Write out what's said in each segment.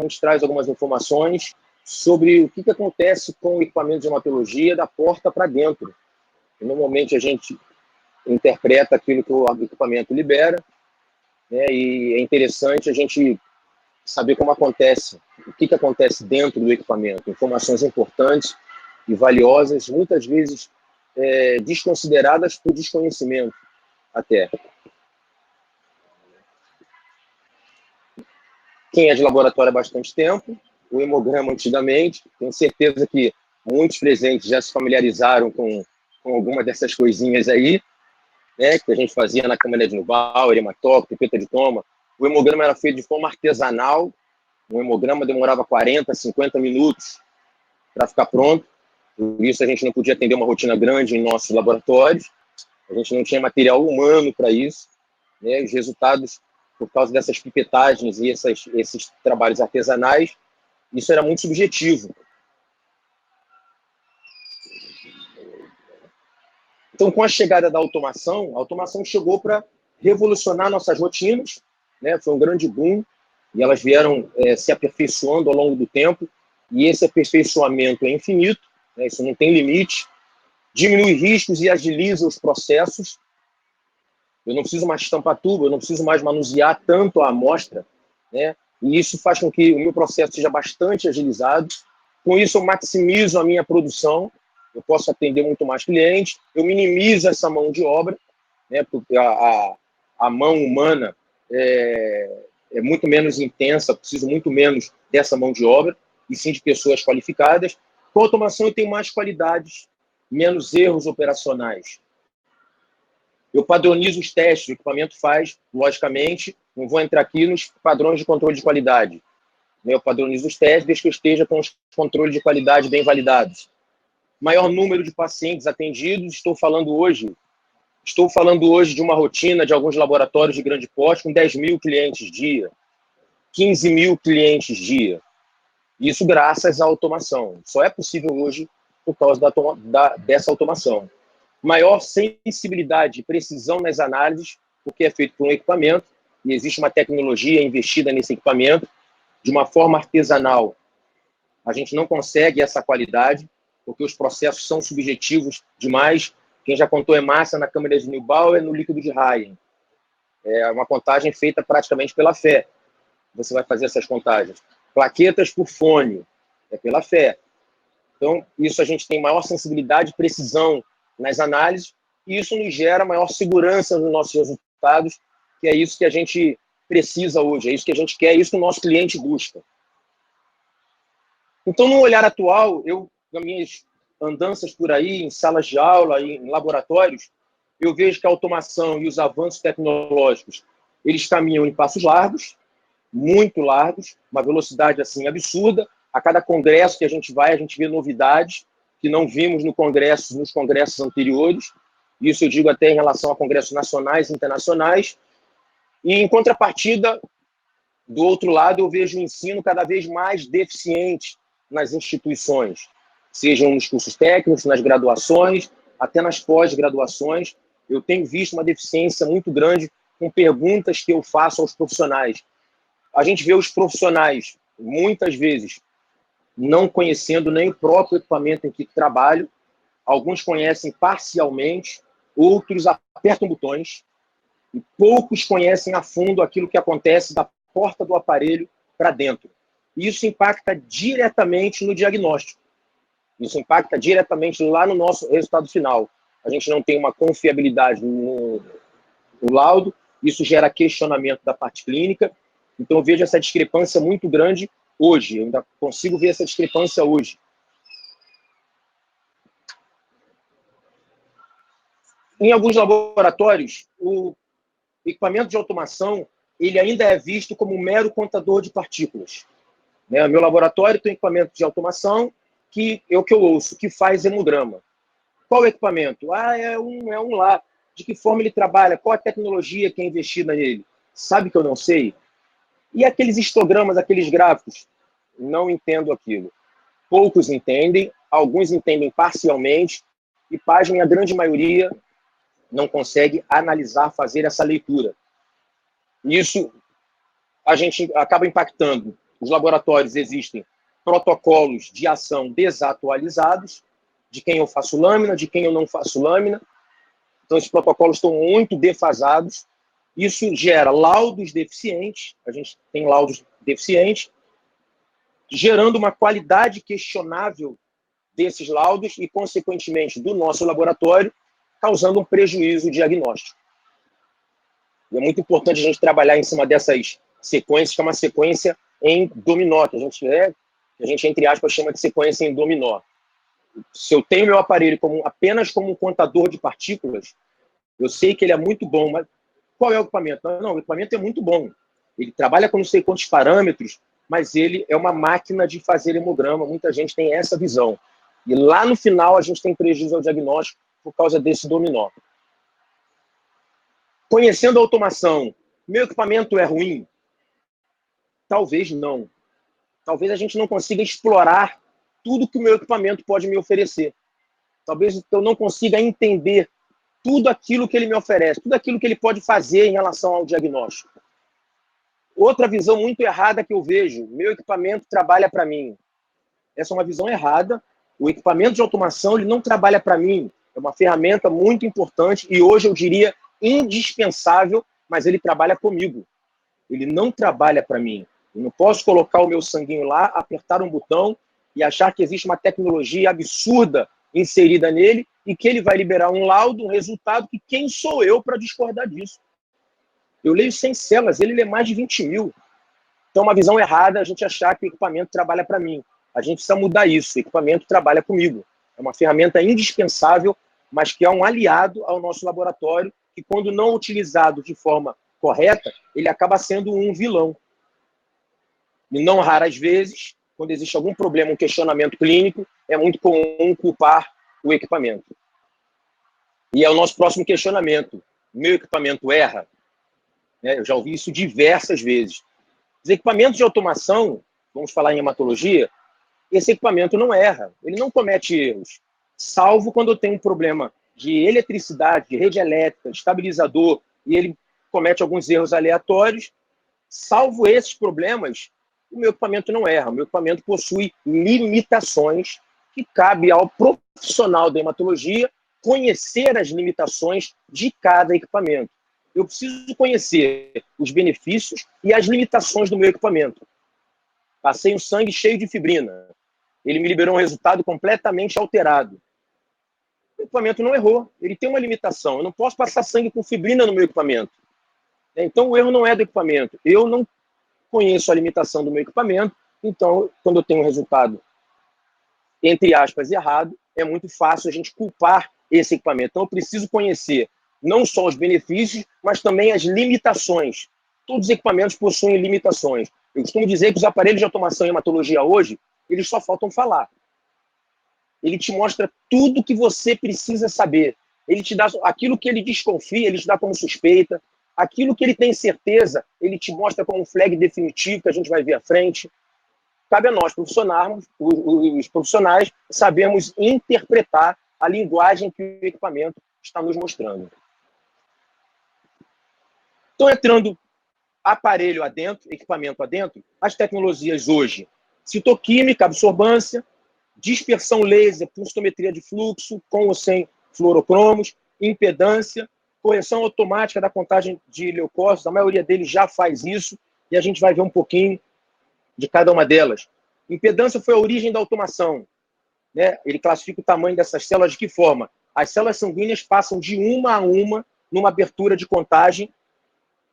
a gente traz algumas informações sobre o que acontece com o equipamento de hematologia da porta para dentro. E, normalmente a gente interpreta aquilo que o equipamento libera, né, e é interessante a gente saber como acontece, o que acontece dentro do equipamento. Informações importantes e valiosas, muitas vezes desconsideradas por desconhecimento até. Quem é de laboratório há bastante tempo, o hemograma antigamente, tenho certeza que muitos presentes já se familiarizaram com alguma dessas coisinhas aí, né, que a gente fazia na câmara de Neubauer, hematócrito, pipeta de toma. O hemograma era feito de forma artesanal, um hemograma demorava 40, 50 minutos para ficar pronto, por isso a gente não podia atender uma rotina grande em nossos laboratórios, a gente não tinha material humano para isso, né, os resultados, por causa dessas pipetagens e esses trabalhos artesanais, isso era muito subjetivo. Então, com a chegada da automação, a automação chegou para revolucionar nossas rotinas, né? Foi um grande boom, e elas vieram se aperfeiçoando ao longo do tempo, e esse aperfeiçoamento é infinito, né? Isso não tem limite, diminui riscos e agiliza os processos. Eu não preciso mais tampar tubo, eu não preciso mais manusear tanto a amostra, né? E isso faz com que o meu processo seja bastante agilizado. Com isso, eu maximizo a minha produção, eu posso atender muito mais clientes, eu minimizo essa mão de obra, né? Porque a mão humana é muito menos intensa, preciso muito menos dessa mão de obra, e sim de pessoas qualificadas. Com a automação, eu tenho mais qualidades, menos erros operacionais. Eu padronizo os testes, o equipamento faz, logicamente, não vou entrar aqui nos padrões de controle de qualidade. Eu padronizo os testes desde que eu esteja com os controles de qualidade bem validados. Maior número de pacientes atendidos, estou falando hoje de uma rotina de alguns laboratórios de grande porte com 10 mil clientes dia, 15 mil clientes dia. Isso graças à automação. Só é possível hoje por causa dessa automação. Maior sensibilidade e precisão nas análises, porque é feito por um equipamento, e existe uma tecnologia investida nesse equipamento. De uma forma artesanal, a gente não consegue essa qualidade, porque os processos são subjetivos demais. Quem já contou hemácia na câmara de Neubauer no líquido de Rayen. É uma contagem feita praticamente pela fé. Você vai fazer essas contagens. Plaquetas por fone, é pela fé. Então, isso a gente tem maior sensibilidade e precisão nas análises, e isso nos gera maior segurança nos nossos resultados, que é isso que a gente precisa hoje, é isso que a gente quer, é isso que o nosso cliente busca. Então, no olhar atual, nas minhas andanças por aí, em salas de aula, em laboratórios, eu vejo que a automação e os avanços tecnológicos, eles caminham em passos largos, muito largos, uma velocidade assim absurda. A cada congresso que a gente vai, a gente vê novidades que não vimos nos congressos anteriores. Isso eu digo até em relação a congressos nacionais e internacionais. E, em contrapartida, do outro lado, eu vejo o ensino cada vez mais deficiente nas instituições, sejam nos cursos técnicos, nas graduações, até nas pós-graduações. Eu tenho visto uma deficiência muito grande com perguntas que eu faço aos profissionais. A gente vê os profissionais, muitas vezes, não conhecendo nem o próprio equipamento em que trabalham. Alguns conhecem parcialmente, outros apertam botões, e poucos conhecem a fundo aquilo que acontece da porta do aparelho para dentro. Isso impacta diretamente no diagnóstico. Isso impacta diretamente lá no nosso resultado final. A gente não tem uma confiabilidade no laudo, isso gera questionamento da parte clínica. Então, eu vejo essa discrepância muito grande hoje. Eu ainda consigo ver essa discrepância hoje. Em alguns laboratórios, o equipamento de automação ele ainda é visto como um mero contador de partículas. O meu laboratório tem equipamento de automação que é o que eu ouço, que faz hemograma. Qual equipamento? É um lá. De que forma ele trabalha? Qual a tecnologia que é investida nele? Sabe que eu não sei? E aqueles histogramas, aqueles gráficos? Não entendo aquilo. Poucos entendem, alguns entendem parcialmente, e pasmem, a grande maioria não consegue analisar, fazer essa leitura. Isso a gente acaba impactando os laboratórios existem protocolos de ação desatualizados, de quem eu faço lâmina, de quem eu não faço lâmina. Então, esses protocolos estão muito defasados. Isso gera laudos deficientes, a gente tem laudos deficientes, gerando uma qualidade questionável desses laudos e, consequentemente, do nosso laboratório, causando um prejuízo diagnóstico. E é muito importante a gente trabalhar em cima dessas sequências, que é uma sequência em dominó, que a gente, entre aspas, chama de sequência em dominó. Se eu tenho meu aparelho apenas como um contador de partículas, eu sei que ele é muito bom, mas qual é o equipamento? Não, o equipamento é muito bom. Ele trabalha com não sei quantos parâmetros, mas ele é uma máquina de fazer hemograma. Muita gente tem essa visão. E lá no final a gente tem prejuízo ao diagnóstico por causa desse dominó. Conhecendo a automação, meu equipamento é ruim? Talvez não. Talvez a gente não consiga explorar tudo que o meu equipamento pode me oferecer. Talvez eu não consiga entender tudo aquilo que ele me oferece, tudo aquilo que ele pode fazer em relação ao diagnóstico. Outra visão muito errada que eu vejo, meu equipamento trabalha para mim. Essa é uma visão errada. O equipamento de automação ele não trabalha para mim. É uma ferramenta muito importante e hoje eu diria indispensável, mas ele trabalha comigo. Ele não trabalha para mim. Eu não posso colocar o meu sanguinho lá, apertar um botão e achar que existe uma tecnologia absurda inserida nele e que ele vai liberar um laudo, um resultado, que quem sou eu para discordar disso? Eu leio 100 células, ele lê mais de 20 mil. Então, é uma visão errada a gente achar que o equipamento trabalha para mim. A gente precisa mudar isso. O equipamento trabalha comigo. É uma ferramenta indispensável, mas que é um aliado ao nosso laboratório, que quando não utilizado de forma correta, ele acaba sendo um vilão. E não raras vezes, quando existe algum problema, um questionamento clínico, é muito comum culpar o equipamento. E é o nosso próximo questionamento. Meu equipamento erra? Eu já ouvi isso diversas vezes. Os equipamentos de automação, vamos falar em hematologia, esse equipamento não erra, ele não comete erros, salvo quando eu tenho um problema de eletricidade, de rede elétrica, de estabilizador, e ele comete alguns erros aleatórios. Salvo esses problemas, o meu equipamento não erra. O meu equipamento possui limitações que cabe ao profissional da hematologia conhecer as limitações de cada equipamento. Eu preciso conhecer os benefícios e as limitações do meu equipamento. Passei um sangue cheio de fibrina. Ele me liberou um resultado completamente alterado. O equipamento não errou. Ele tem uma limitação. Eu não posso passar sangue com fibrina no meu equipamento. Então, o erro não é do equipamento. Eu não conheço a limitação do meu equipamento. Então, quando eu tenho um resultado, entre aspas, errado, é muito fácil a gente culpar esse equipamento. Então, eu preciso conhecer não só os benefícios, mas também as limitações. Todos os equipamentos possuem limitações. Eu costumo dizer que os aparelhos de automação em hematologia hoje, eles só faltam falar. Ele te mostra tudo que você precisa saber. Ele te dá aquilo que ele desconfia, ele te dá como suspeita. Aquilo que ele tem certeza, ele te mostra como um flag definitivo, que a gente vai ver à frente. Cabe a nós, os profissionais, sabemos interpretar a linguagem que o equipamento está nos mostrando. Então, entrando aparelho adentro, equipamento adentro, as tecnologias hoje, citoquímica, absorbância, dispersão laser, pulsometria de fluxo, com ou sem fluorocromos, impedância, correção automática da contagem de leucócitos, a maioria deles já faz isso, e a gente vai ver um pouquinho de cada uma delas. Impedância foi a origem da automação. Ele classifica o tamanho dessas células de que forma? As células sanguíneas passam de uma a uma numa abertura de contagem.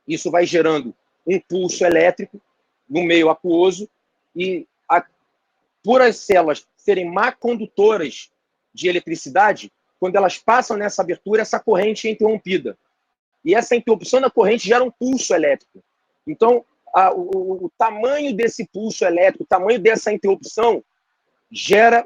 Isso vai gerando um pulso elétrico no meio aquoso e por as células serem má condutoras de eletricidade, quando elas passam nessa abertura, essa corrente é interrompida. E essa interrupção da corrente gera um pulso elétrico. Então, o tamanho desse pulso elétrico, o tamanho dessa interrupção, gera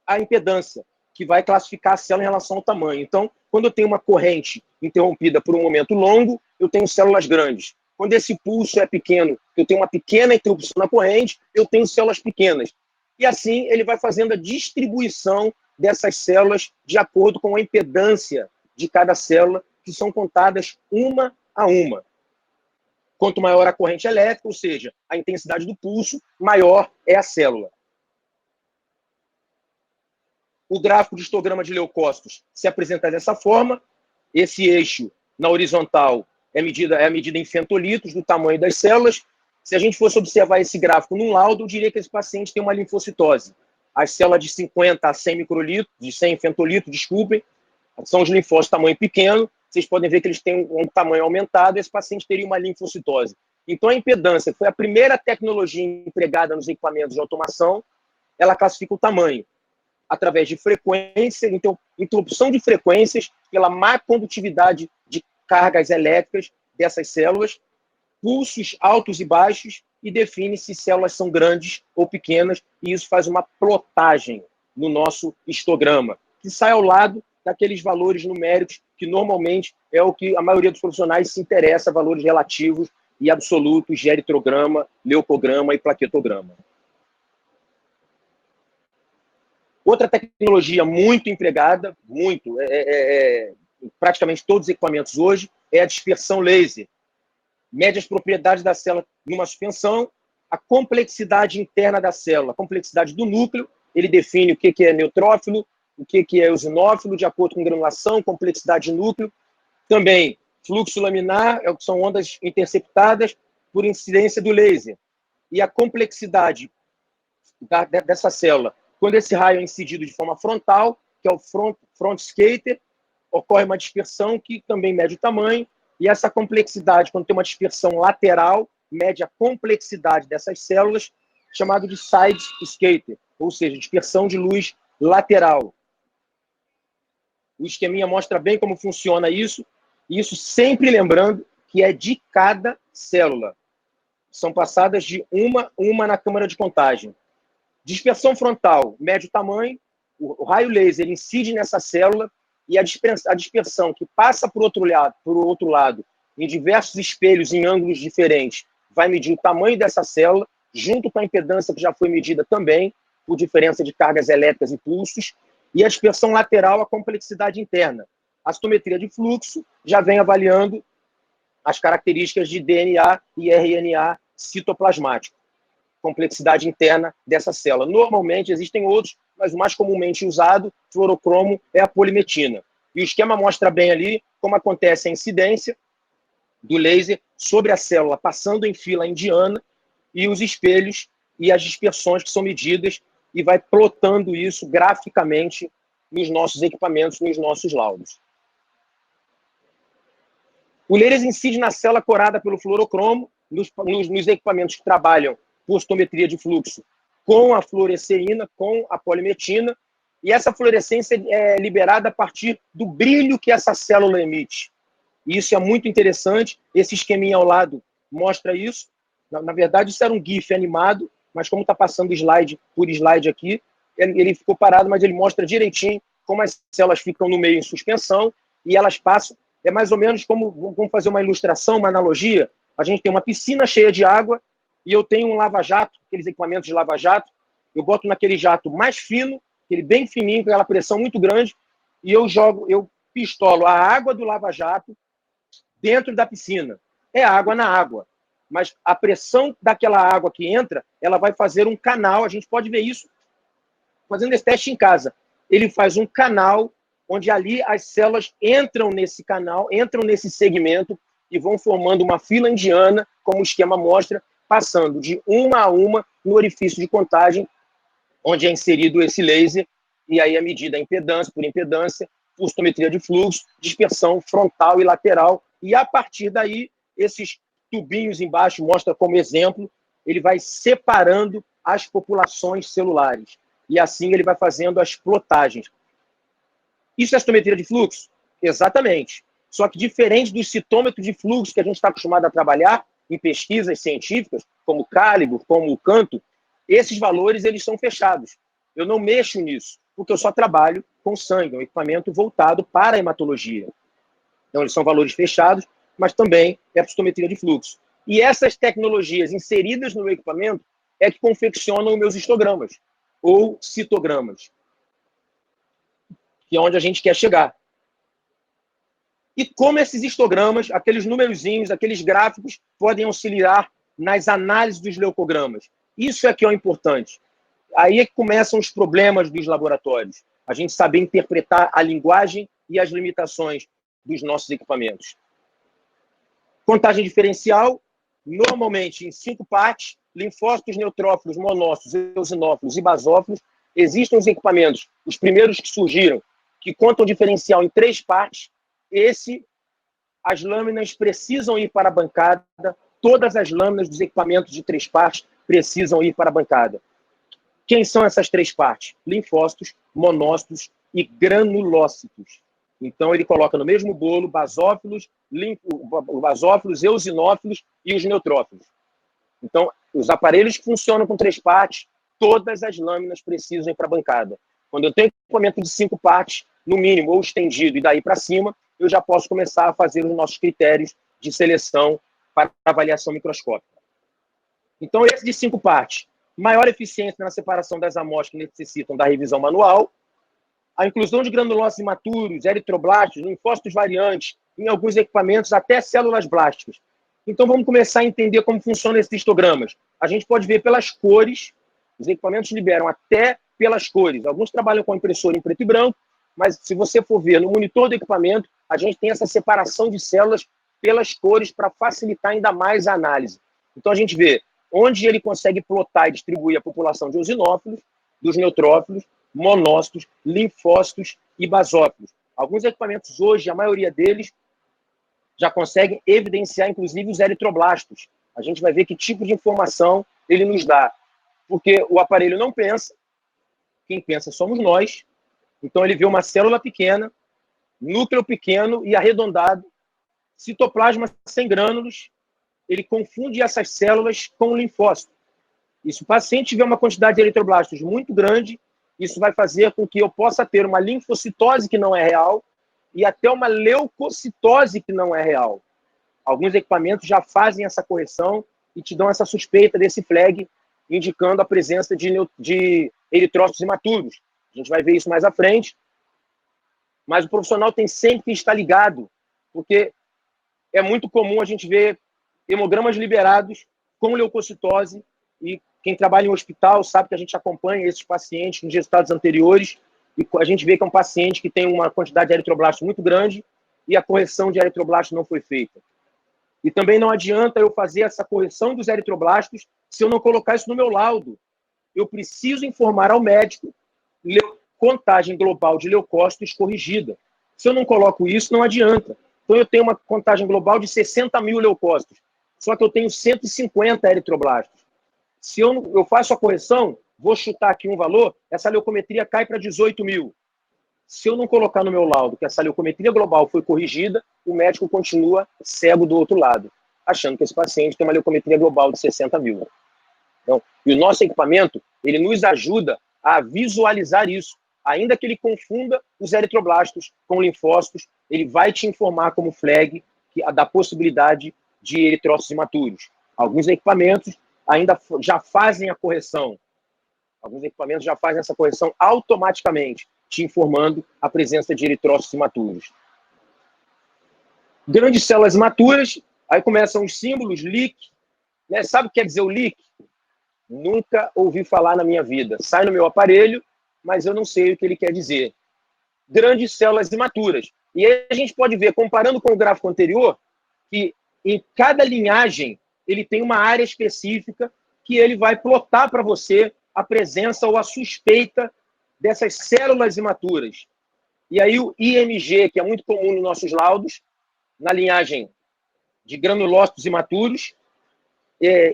a impedância, que vai classificar a célula em relação ao tamanho. Então, quando eu tenho uma corrente interrompida por um momento longo, eu tenho células grandes. Quando esse pulso é pequeno, eu tenho uma pequena interrupção na corrente, eu tenho células pequenas. E assim ele vai fazendo a distribuição dessas células de acordo com a impedância de cada célula, que são contadas uma a uma. Quanto maior a corrente elétrica, ou seja, a intensidade do pulso, maior é a célula. O gráfico de histograma de leucócitos se apresenta dessa forma. Esse eixo, na horizontal, é a medida em femtolitros do tamanho das células. Se a gente fosse observar esse gráfico num laudo, eu diria que esse paciente tem uma linfocitose. As células de 50 a 100 microlitros, de 100 femtolitros, desculpem, são os linfócitos de tamanho pequeno. Vocês podem ver que eles têm um tamanho aumentado, esse paciente teria uma linfocitose. Então, a impedância foi a primeira tecnologia empregada nos equipamentos de automação, ela classifica o tamanho através de frequência, então, interrupção de frequências pela má condutividade de cargas elétricas dessas células, pulsos altos e baixos, e define se células são grandes ou pequenas, e isso faz uma plotagem no nosso histograma, que sai ao lado daqueles valores numéricos que normalmente é o que a maioria dos profissionais se interessa, valores relativos e absolutos de eritrograma, leucograma e plaquetograma. Outra tecnologia muito empregada, praticamente todos os equipamentos hoje, é a dispersão laser. Mede as propriedades da célula numa suspensão, a complexidade interna da célula, a complexidade do núcleo, ele define o que é neutrófilo, o que é eosinófilo, de acordo com granulação, complexidade de núcleo. Também, fluxo laminar, são ondas interceptadas por incidência do laser. E a complexidade dessa célula, quando esse raio é incidido de forma frontal, que é o front scatter, ocorre uma dispersão que também mede o tamanho, e essa complexidade, quando tem uma dispersão lateral, mede a complexidade dessas células, chamado de side scatter, ou seja, dispersão de luz lateral. O esqueminha mostra bem como funciona isso, e isso sempre lembrando que é de cada célula. São passadas de uma na câmara de contagem. Dispersão frontal, mede o tamanho, o raio laser incide nessa célula, e a dispersão que passa por outro lado, em diversos espelhos, em ângulos diferentes, vai medir o tamanho dessa célula, junto com a impedância que já foi medida também, por diferença de cargas elétricas e pulsos, e a dispersão lateral, a complexidade interna. A citometria de fluxo já vem avaliando as características de DNA e RNA citoplasmático, complexidade interna dessa célula. Normalmente existem outros, mas o mais comumente usado, fluorocromo, é a polimetina. E o esquema mostra bem ali como acontece a incidência do laser sobre a célula, passando em fila indiana, e os espelhos e as dispersões que são medidas, e vai plotando isso graficamente nos nossos equipamentos, nos nossos laudos. O laser incide na célula corada pelo fluorocromo, nos equipamentos que trabalham por citometria de fluxo, com a fluoresceína, com a polimetina, e essa fluorescência é liberada a partir do brilho que essa célula emite. E isso é muito interessante, esse esqueminha ao lado mostra isso. Na verdade, isso era um GIF animado, mas como está passando slide por slide aqui, ele ficou parado, mas ele mostra direitinho como as células ficam no meio em suspensão, e elas passam, é mais ou menos como, vamos fazer uma ilustração, uma analogia, a gente tem uma piscina cheia de água, e eu tenho um lava-jato, aqueles equipamentos de lava-jato, eu boto naquele jato mais fino, aquele bem fininho, com aquela pressão muito grande, e eu pistolo a água do lava-jato dentro da piscina. É água na água. Mas a pressão daquela água que entra, ela vai fazer um canal, a gente pode ver isso fazendo esse teste em casa. Ele faz um canal onde ali as células entram nesse canal, entram nesse segmento e vão formando uma fila indiana, como o esquema mostra, passando de uma a uma no orifício de contagem, onde é inserido esse laser, e aí é medida a impedância, por citometria de fluxo, dispersão frontal e lateral, e a partir daí, esses tubinhos embaixo mostra como exemplo, ele vai separando as populações celulares, e assim ele vai fazendo as plotagens. Isso é citometria de fluxo? Exatamente. Só que diferente dos citômetros de fluxo que a gente está acostumado a trabalhar em pesquisas científicas, como o Calibur, como o Canto, esses valores eles são fechados. Eu não mexo nisso, porque eu só trabalho com sangue, um equipamento voltado para a hematologia. Então, eles são valores fechados, mas também é a citometria de fluxo. E essas tecnologias inseridas no meu equipamento é que confeccionam os meus histogramas, ou citogramas, que é onde a gente quer chegar. E como esses histogramas, aqueles numerozinhos, aqueles gráficos, podem auxiliar nas análises dos leucogramas. Isso é que é o importante. Aí é que começam os problemas dos laboratórios. A gente saber interpretar a linguagem e as limitações dos nossos equipamentos. Contagem diferencial, normalmente em 5 partes, linfócitos, neutrófilos, monócitos, eosinófilos e basófilos. Existem os equipamentos, os primeiros que surgiram, que contam diferencial em 3 partes. As lâminas precisam ir para a bancada, todas as lâminas dos equipamentos de 3 partes precisam ir para a bancada. Quem são essas 3 partes? Linfócitos, monócitos e granulócitos. Então, ele coloca no mesmo bolo basófilos, eosinófilos e os neutrófilos. Então, os aparelhos que funcionam com 3 partes, todas as lâminas precisam ir para a bancada. Quando eu tenho equipamento de 5 partes, no mínimo, ou estendido, e daí para cima, eu já posso começar a fazer os nossos critérios de seleção para avaliação microscópica. Então, esse de 5 partes, maior eficiência na separação das amostras que necessitam da revisão manual, a inclusão de granulócitos imaturos, eritroblastos, linfócitos variantes, em alguns equipamentos, até células blásticas. Então, vamos começar a entender como funcionam esses histogramas. A gente pode ver pelas cores, os equipamentos liberam até pelas cores. Alguns trabalham com impressora em preto e branco, mas se você for ver no monitor do equipamento, a gente tem essa separação de células pelas cores para facilitar ainda mais a análise. Então, a gente vê onde ele consegue plotar e distribuir a população de eosinófilos, dos neutrófilos, monócitos, linfócitos e basófilos. Alguns equipamentos hoje, a maioria deles, já conseguem evidenciar, inclusive, os eritroblastos. A gente vai ver que tipo de informação ele nos dá. Porque o aparelho não pensa, quem pensa somos nós. Então, ele vê uma célula pequena, núcleo pequeno e arredondado, citoplasma sem grânulos, ele confunde essas células com o linfócito. E se o paciente tiver uma quantidade de eritroblastos muito grande, isso vai fazer com que eu possa ter uma linfocitose que não é real e até uma leucocitose que não é real. Alguns equipamentos já fazem essa correção e te dão essa suspeita desse flag, indicando a presença de eritrócitos imaturos. A gente vai ver isso mais à frente. Mas o profissional tem sempre que estar ligado, porque é muito comum a gente ver hemogramas liberados com leucocitose, e quem trabalha em hospital sabe que a gente acompanha esses pacientes nos resultados anteriores, e a gente vê que é um paciente que tem uma quantidade de eritroblastos muito grande e a correção de eritroblastos não foi feita. E também não adianta eu fazer essa correção dos eritroblastos se eu não colocar isso no meu laudo. Eu preciso informar ao médico contagem global de leucócitos corrigida. Se eu não coloco isso, não adianta. Então, eu tenho uma contagem global de 60 mil leucócitos, só que eu tenho 150 eritroblastos. Se eu faço a correção, vou chutar aqui um valor, essa leucometria cai para 18 mil. Se eu não colocar no meu laudo que essa leucometria global foi corrigida, o médico continua cego do outro lado, achando que esse paciente tem uma leucometria global de 60 mil. Então, e o nosso equipamento, ele nos ajuda a visualizar isso. Ainda que ele confunda os eritroblastos com linfócitos, ele vai te informar como flag da possibilidade de eritrócitos imaturos. Alguns equipamentos ainda já fazem a correção. Alguns equipamentos já fazem essa correção automaticamente, te informando a presença de eritrócitos imaturos. Grandes células imaturas, aí começam os símbolos, LIC. Né? Sabe o que quer dizer o LIC? Nunca ouvi falar na minha vida. Sai no meu aparelho, mas eu não sei o que ele quer dizer. Grandes células imaturas. E aí a gente pode ver, comparando com o gráfico anterior, que em cada linhagem ele tem uma área específica que ele vai plotar para você a presença ou a suspeita dessas células imaturas. E aí o IMG, que é muito comum nos nossos laudos, na linhagem de granulócitos imaturos,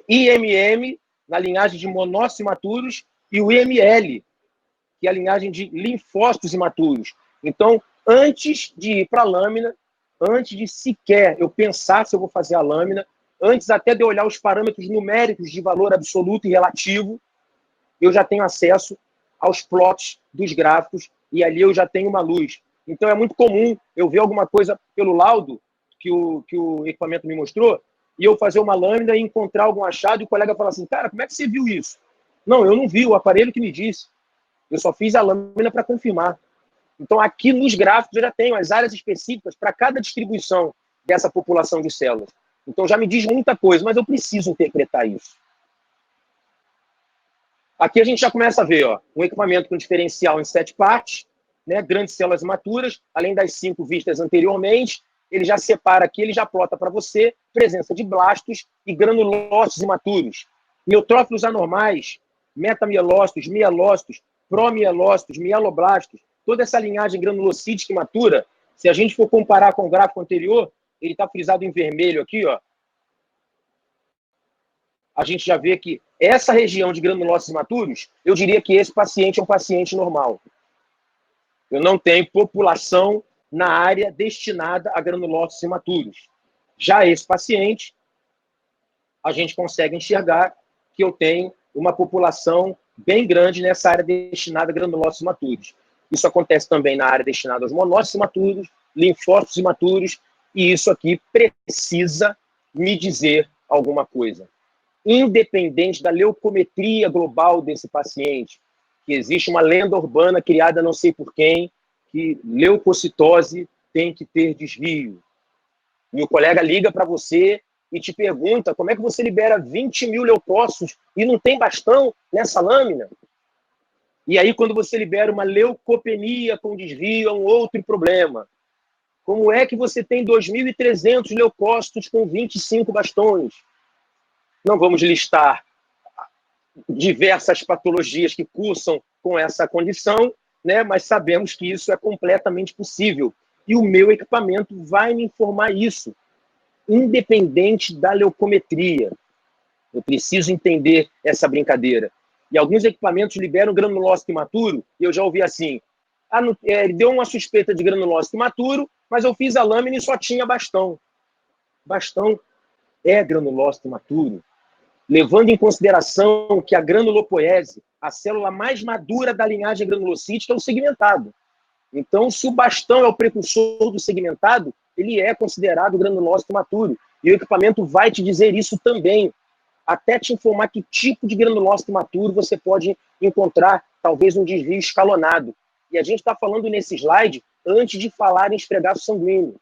IMM, na linhagem de monócitos imaturos, e o IML, que é a linhagem de linfócitos imaturos. Então, antes de ir para a lâmina, antes de sequer eu pensar se eu vou fazer a lâmina, antes até de eu olhar os parâmetros numéricos de valor absoluto e relativo, eu já tenho acesso aos plots dos gráficos e ali eu já tenho uma luz. Então, é muito comum eu ver alguma coisa pelo laudo que o equipamento me mostrou e eu fazer uma lâmina e encontrar algum achado e o colega fala assim, cara, como é que você viu isso? Não, eu não vi, o aparelho que me disse. Eu só fiz a lâmina para confirmar. Então, aqui nos gráficos eu já tenho as áreas específicas para cada distribuição dessa população de células. Então, já me diz muita coisa, mas eu preciso interpretar isso. Aqui a gente já começa a ver um equipamento com diferencial em 7 partes, né, grandes células imaturas, além das 5 vistas anteriormente. Ele já separa aqui, ele já plota para você presença de blastos e granulócitos imaturos, neutrófilos anormais, metamielócitos, mielócitos, promielócitos, mieloblastos, toda essa linhagem granulocítica imatura. Se a gente for comparar com o gráfico anterior, ele está frisado em vermelho aqui, a gente já vê que essa região de granulócitos imaturos, eu diria que esse paciente é um paciente normal. Eu não tenho população na área destinada a granulócitos imaturos. Já esse paciente, a gente consegue enxergar que eu tenho uma população bem grande nessa área destinada a granulócitos imaturos. Isso acontece também na área destinada aos monócitos imaturos, linfócitos imaturos, e isso aqui precisa me dizer alguma coisa. Independente da leucometria global desse paciente, que existe uma lenda urbana criada não sei por quem, que leucocitose tem que ter desvio. E o colega liga para você e te pergunta como é que você libera 20 mil leucócitos e não tem bastão nessa lâmina? E aí, quando você libera uma leucopenia com desvio, é um outro problema. Como é que você tem 2.300 leucócitos com 25 bastões? Não vamos listar diversas patologias que cursam com essa condição, né? Mas sabemos que isso é completamente possível. E o meu equipamento vai me informar isso, independente da leucometria. Eu preciso entender essa brincadeira. E alguns equipamentos liberam granulócito imaturo, e eu já ouvi assim, ele deu uma suspeita de granulócito imaturo, mas eu fiz a lâmina e só tinha bastão. Bastão é granulócito imaturo. Levando em consideração que a granulopoese, a célula mais madura da linhagem granulocítica, é o segmentado. Então, se o bastão é o precursor do segmentado, ele é considerado granulócito imaturo. E o equipamento vai te dizer isso também, até te informar que tipo de granulócito imaturo você pode encontrar, talvez um desvio escalonado. E a gente está falando nesse slide antes de falar em esfregaço sanguíneo,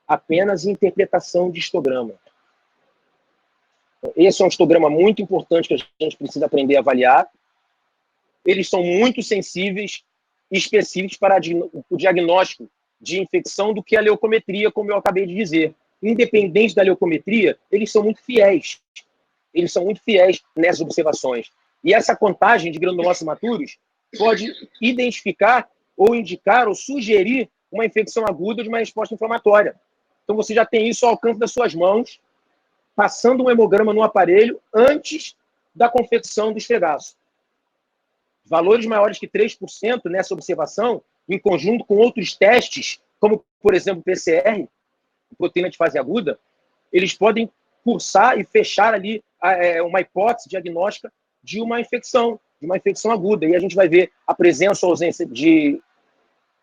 apenas em interpretação de histograma. Esse é um histograma muito importante que a gente precisa aprender a avaliar. Eles são muito sensíveis e específicos para o diagnóstico de infecção do que a leucometria, como eu acabei de dizer. Independente da leucometria, eles são muito fiéis. Eles são muito fiéis nessas observações. E essa contagem de granulócitos imaturos pode identificar ou indicar ou sugerir uma infecção aguda de uma resposta inflamatória. Então você já tem isso ao alcance das suas mãos, passando um hemograma no aparelho antes da confecção do esfregaço. Valores maiores que 3% nessa observação, em conjunto com outros testes, como, por exemplo, o PCR, proteína de fase aguda, eles podem cursar e fechar ali uma hipótese diagnóstica de uma infecção aguda. E a gente vai ver a presença ou ausência de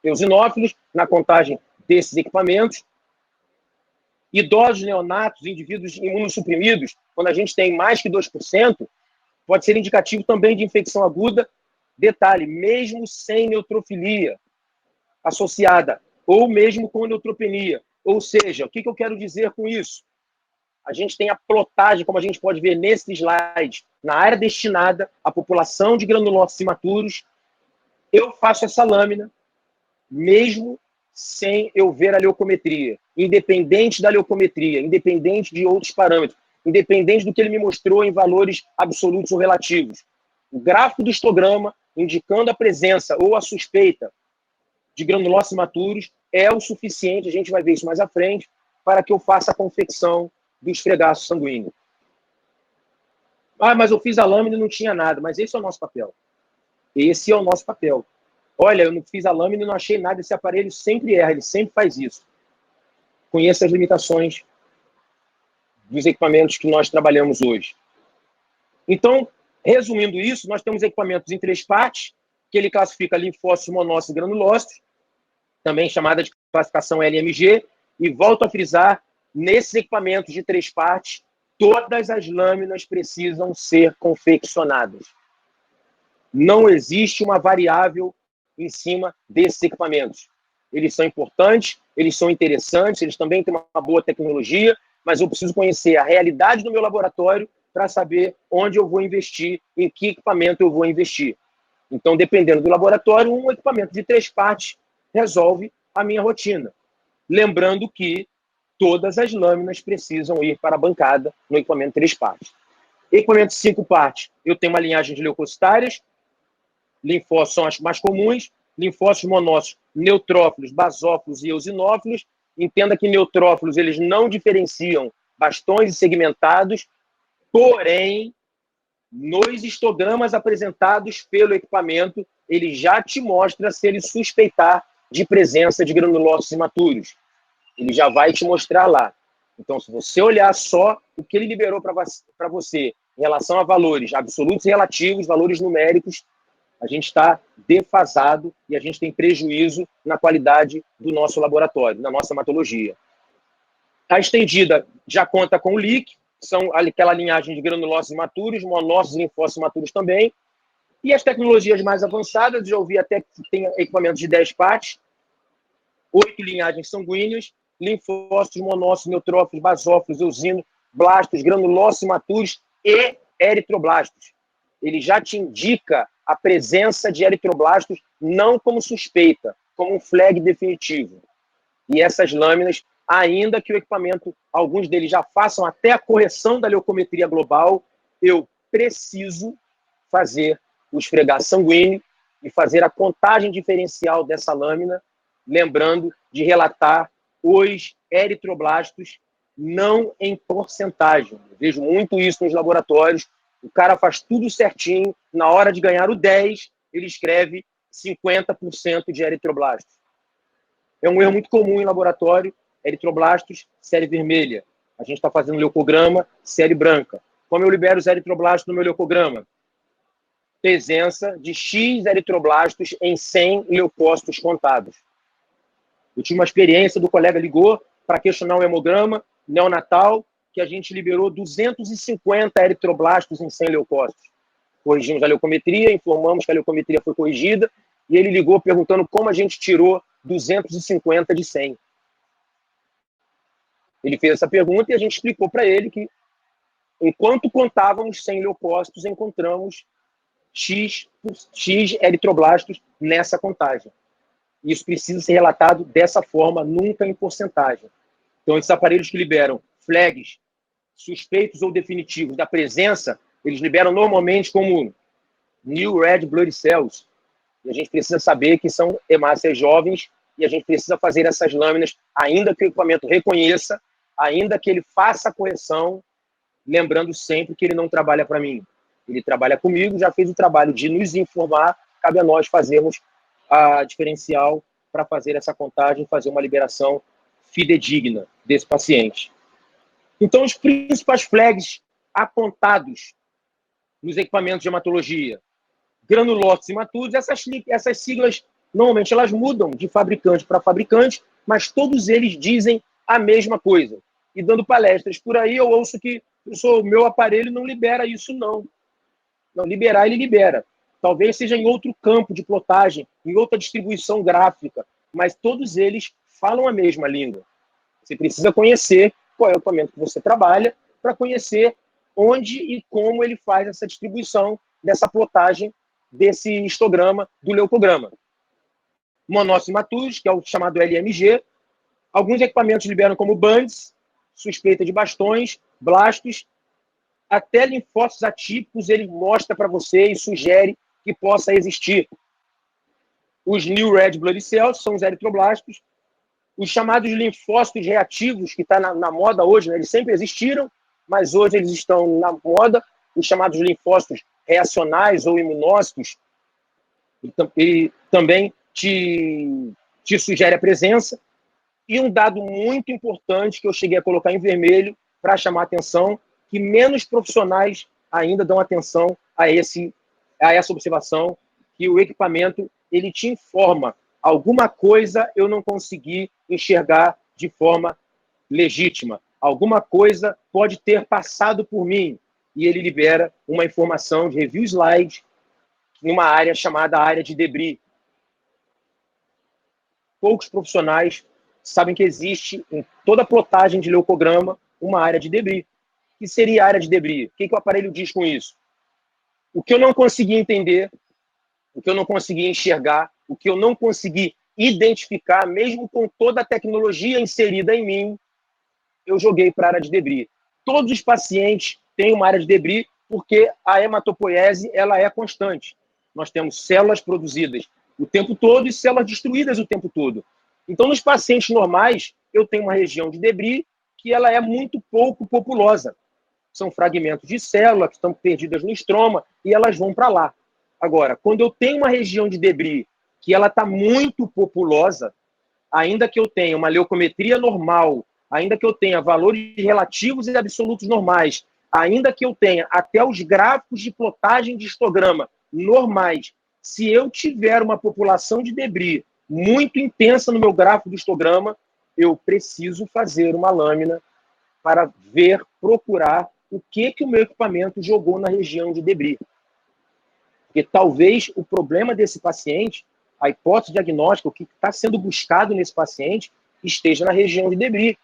eosinófilos na contagem desses equipamentos. Idosos, neonatos, indivíduos imunossuprimidos, quando a gente tem mais que 2%, pode ser indicativo também de infecção aguda. Detalhe, mesmo sem neutrofilia associada, ou mesmo com neutropenia. Ou seja, o que eu quero dizer com isso? A gente tem a plotagem, como a gente pode ver nesse slide, na área destinada à população de granulócitos imaturos. Eu faço essa lâmina, mesmo sem eu ver a leucometria, independente da leucometria, independente de outros parâmetros, independente do que ele me mostrou em valores absolutos ou relativos. O gráfico do histograma, indicando a presença ou a suspeita de granulócitos imaturos, é o suficiente, a gente vai ver isso mais à frente, para que eu faça a confecção do esfregaço sanguíneo. Ah, mas eu fiz a lâmina e não tinha nada. Mas esse é o nosso papel. Esse é o nosso papel. Olha, eu não fiz a lâmina e não achei nada. Esse aparelho sempre erra, ele sempre faz isso. Conheça as limitações dos equipamentos que nós trabalhamos hoje. Então, resumindo isso, nós temos equipamentos em 3 partes, que ele classifica linfócitos, monócitos e granulócitos, também chamada de classificação LMG, e volto a frisar, nesses equipamentos de 3 partes, todas as lâminas precisam ser confeccionadas. Não existe uma variável em cima desses equipamentos. Eles são importantes, eles são interessantes, eles também têm uma boa tecnologia, mas eu preciso conhecer a realidade do meu laboratório para saber onde eu vou investir, em que equipamento eu vou investir. Então, dependendo do laboratório, um equipamento de 3 partes resolve a minha rotina. Lembrando que todas as lâminas precisam ir para a bancada no equipamento 3 partes. Equipamento 5 partes, eu tenho uma linhagem de leucocitárias, linfócitos são as mais comuns, linfócitos monócitos, neutrófilos, basófilos e eosinófilos. Entenda que neutrófilos eles não diferenciam bastões e segmentados, porém, nos histogramas apresentados pelo equipamento, ele já te mostra se ele suspeitar de presença de granulócitos imaturos. Ele já vai te mostrar lá. Então, se você olhar só o que ele liberou para você em relação a valores absolutos e relativos, valores numéricos, a gente está defasado e a gente tem prejuízo na qualidade do nosso laboratório, na nossa hematologia. A estendida já conta com o LIC, são aquela linhagem de granulócitos imaturos, monócitos e linfócitos imaturos também. E as tecnologias mais avançadas, já ouvi até que tem equipamentos de 10 partes, 8 linhagens sanguíneas, linfócitos, monócitos, neutrófilos, basófilos, eosino, blastos, granulócitos imaturos e eritroblastos. Ele já te indica a presença de eritroblastos não como suspeita, como um flag definitivo. E essas lâminas, ainda que o equipamento, alguns deles já façam até a correção da leucometria global, eu preciso fazer o esfregar sanguíneo e fazer a contagem diferencial dessa lâmina, lembrando de relatar os eritroblastos não em porcentagem. Eu vejo muito isso nos laboratórios. O cara faz tudo certinho, na hora de ganhar o 10, ele escreve 50% de eritroblastos. É um erro muito comum em laboratório, eritroblastos, série vermelha. A gente está fazendo leucograma, série branca. Como eu libero os eritroblastos no meu leucograma? Presença de X eritroblastos em 100 leucócitos contados. Eu tive uma experiência do colega ligou para questionar um hemograma neonatal, que a gente liberou 250 eritroblastos em 100 leucócitos. Corrigimos a leucometria, informamos que a leucometria foi corrigida, e ele ligou perguntando como a gente tirou 250 de 100. Ele fez essa pergunta e a gente explicou para ele que, enquanto contávamos 100 leucócitos, encontramos X eritroblastos nessa contagem. Isso precisa ser relatado dessa forma, nunca em porcentagem. Então, esses aparelhos que liberam flags suspeitos ou definitivos da presença, eles liberam normalmente como New Red Blood Cells. E a gente precisa saber que são hemácias jovens e a gente precisa fazer essas lâminas, ainda que o equipamento reconheça, ainda que ele faça a correção, lembrando sempre que ele não trabalha para mim. Ele trabalha comigo, já fez o trabalho de nos informar, cabe a nós fazermos a diferencial para fazer essa contagem, fazer uma liberação fidedigna desse paciente. Então, os principais flags apontados nos equipamentos de hematologia, granulócitos imaturos, essas siglas, normalmente, elas mudam de fabricante para fabricante, mas todos eles dizem a mesma coisa. E dando palestras por aí, eu ouço que o meu aparelho não libera isso, não. Não, liberar, ele libera. Talvez seja em outro campo de plotagem, em outra distribuição gráfica, mas todos eles falam a mesma língua. Você precisa conhecer qual é o equipamento que você trabalha para conhecer onde e como ele faz essa distribuição dessa plotagem desse histograma do leucograma. Monócitos imaturos, que é o chamado LMG. Alguns equipamentos liberam como bands, suspeita de bastões, blastos, até linfócitos atípicos ele mostra para você e sugere que possa existir. Os New Red Blood Cells são os eritroblastos. Os chamados linfócitos reativos, que está na moda hoje, né? Eles sempre existiram, mas hoje eles estão na moda. Os chamados linfócitos reacionais ou imunócitos, e também te sugere a presença. E um dado muito importante que eu cheguei a colocar em vermelho para chamar a atenção, que menos profissionais ainda dão atenção a essa observação, que o equipamento ele te informa alguma coisa eu não consegui enxergar de forma legítima. Alguma coisa pode ter passado por mim. E ele libera uma informação de review slide numa área chamada área de debris. poucos profissionais sabem que existe em toda a plotagem de leucograma uma área de debris. O que seria a área de debris? O que o aparelho diz com isso? O que eu não consegui entender, o que eu não consegui enxergar, o que eu não consegui identificar, mesmo com toda a tecnologia inserida em mim, eu joguei para a área de debris. Todos os pacientes têm uma área de debris porque a hematopoiese ela é constante. Nós temos células produzidas o tempo todo e células destruídas o tempo todo. Então, nos pacientes normais, eu tenho uma região de debris que ela é muito pouco populosa. São fragmentos de célula que estão perdidas no estroma e elas vão para lá. Agora, quando eu tenho uma região de debris que ela está muito populosa, ainda que eu tenha uma leucometria normal, ainda que eu tenha valores relativos e absolutos normais, ainda que eu tenha até os gráficos de plotagem de histograma normais, se eu tiver uma população de debris muito intensa no meu gráfico de histograma, eu preciso fazer uma lâmina para ver, procurar o que o meu equipamento jogou na região de debris. Porque talvez o problema desse paciente, a hipótese diagnóstica, o que está sendo buscado nesse paciente, esteja na região de debris.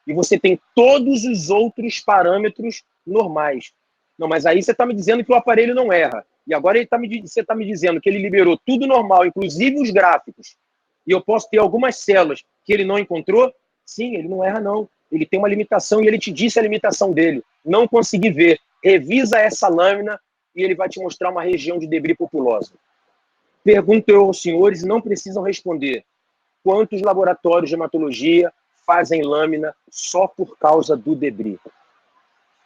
E você tem todos os outros parâmetros normais. Não, mas aí você está me dizendo que o aparelho não erra. E agora você está me dizendo que ele liberou tudo normal, inclusive os gráficos. E eu posso ter algumas células que ele não encontrou? Sim, ele não erra, não. Ele tem uma limitação e ele te disse a limitação dele. Não consegui ver. Revisa essa lâmina e ele vai te mostrar uma região de debris populosa. Pergunto eu aos senhores e não precisam responder. Quantos laboratórios de hematologia fazem lâmina só por causa do debris?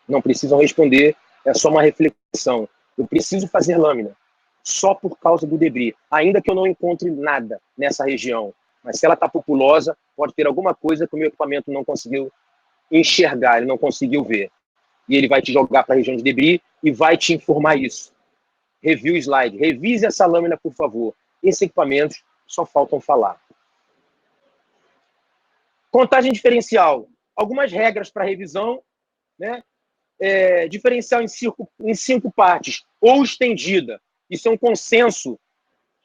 Não precisam responder, é só uma reflexão. Eu preciso fazer lâmina só por causa do debris, ainda que eu não encontre nada nessa região. Mas se ela está populosa, pode ter alguma coisa que o meu equipamento não conseguiu enxergar, ele não conseguiu ver. E ele vai te jogar para a região de debris e vai te informar isso. Review slide. Revise essa lâmina, por favor. Esses equipamentos só faltam falar. Contagem diferencial. Algumas regras para revisão, né? Diferencial em 5 partes, ou estendida. Isso é um consenso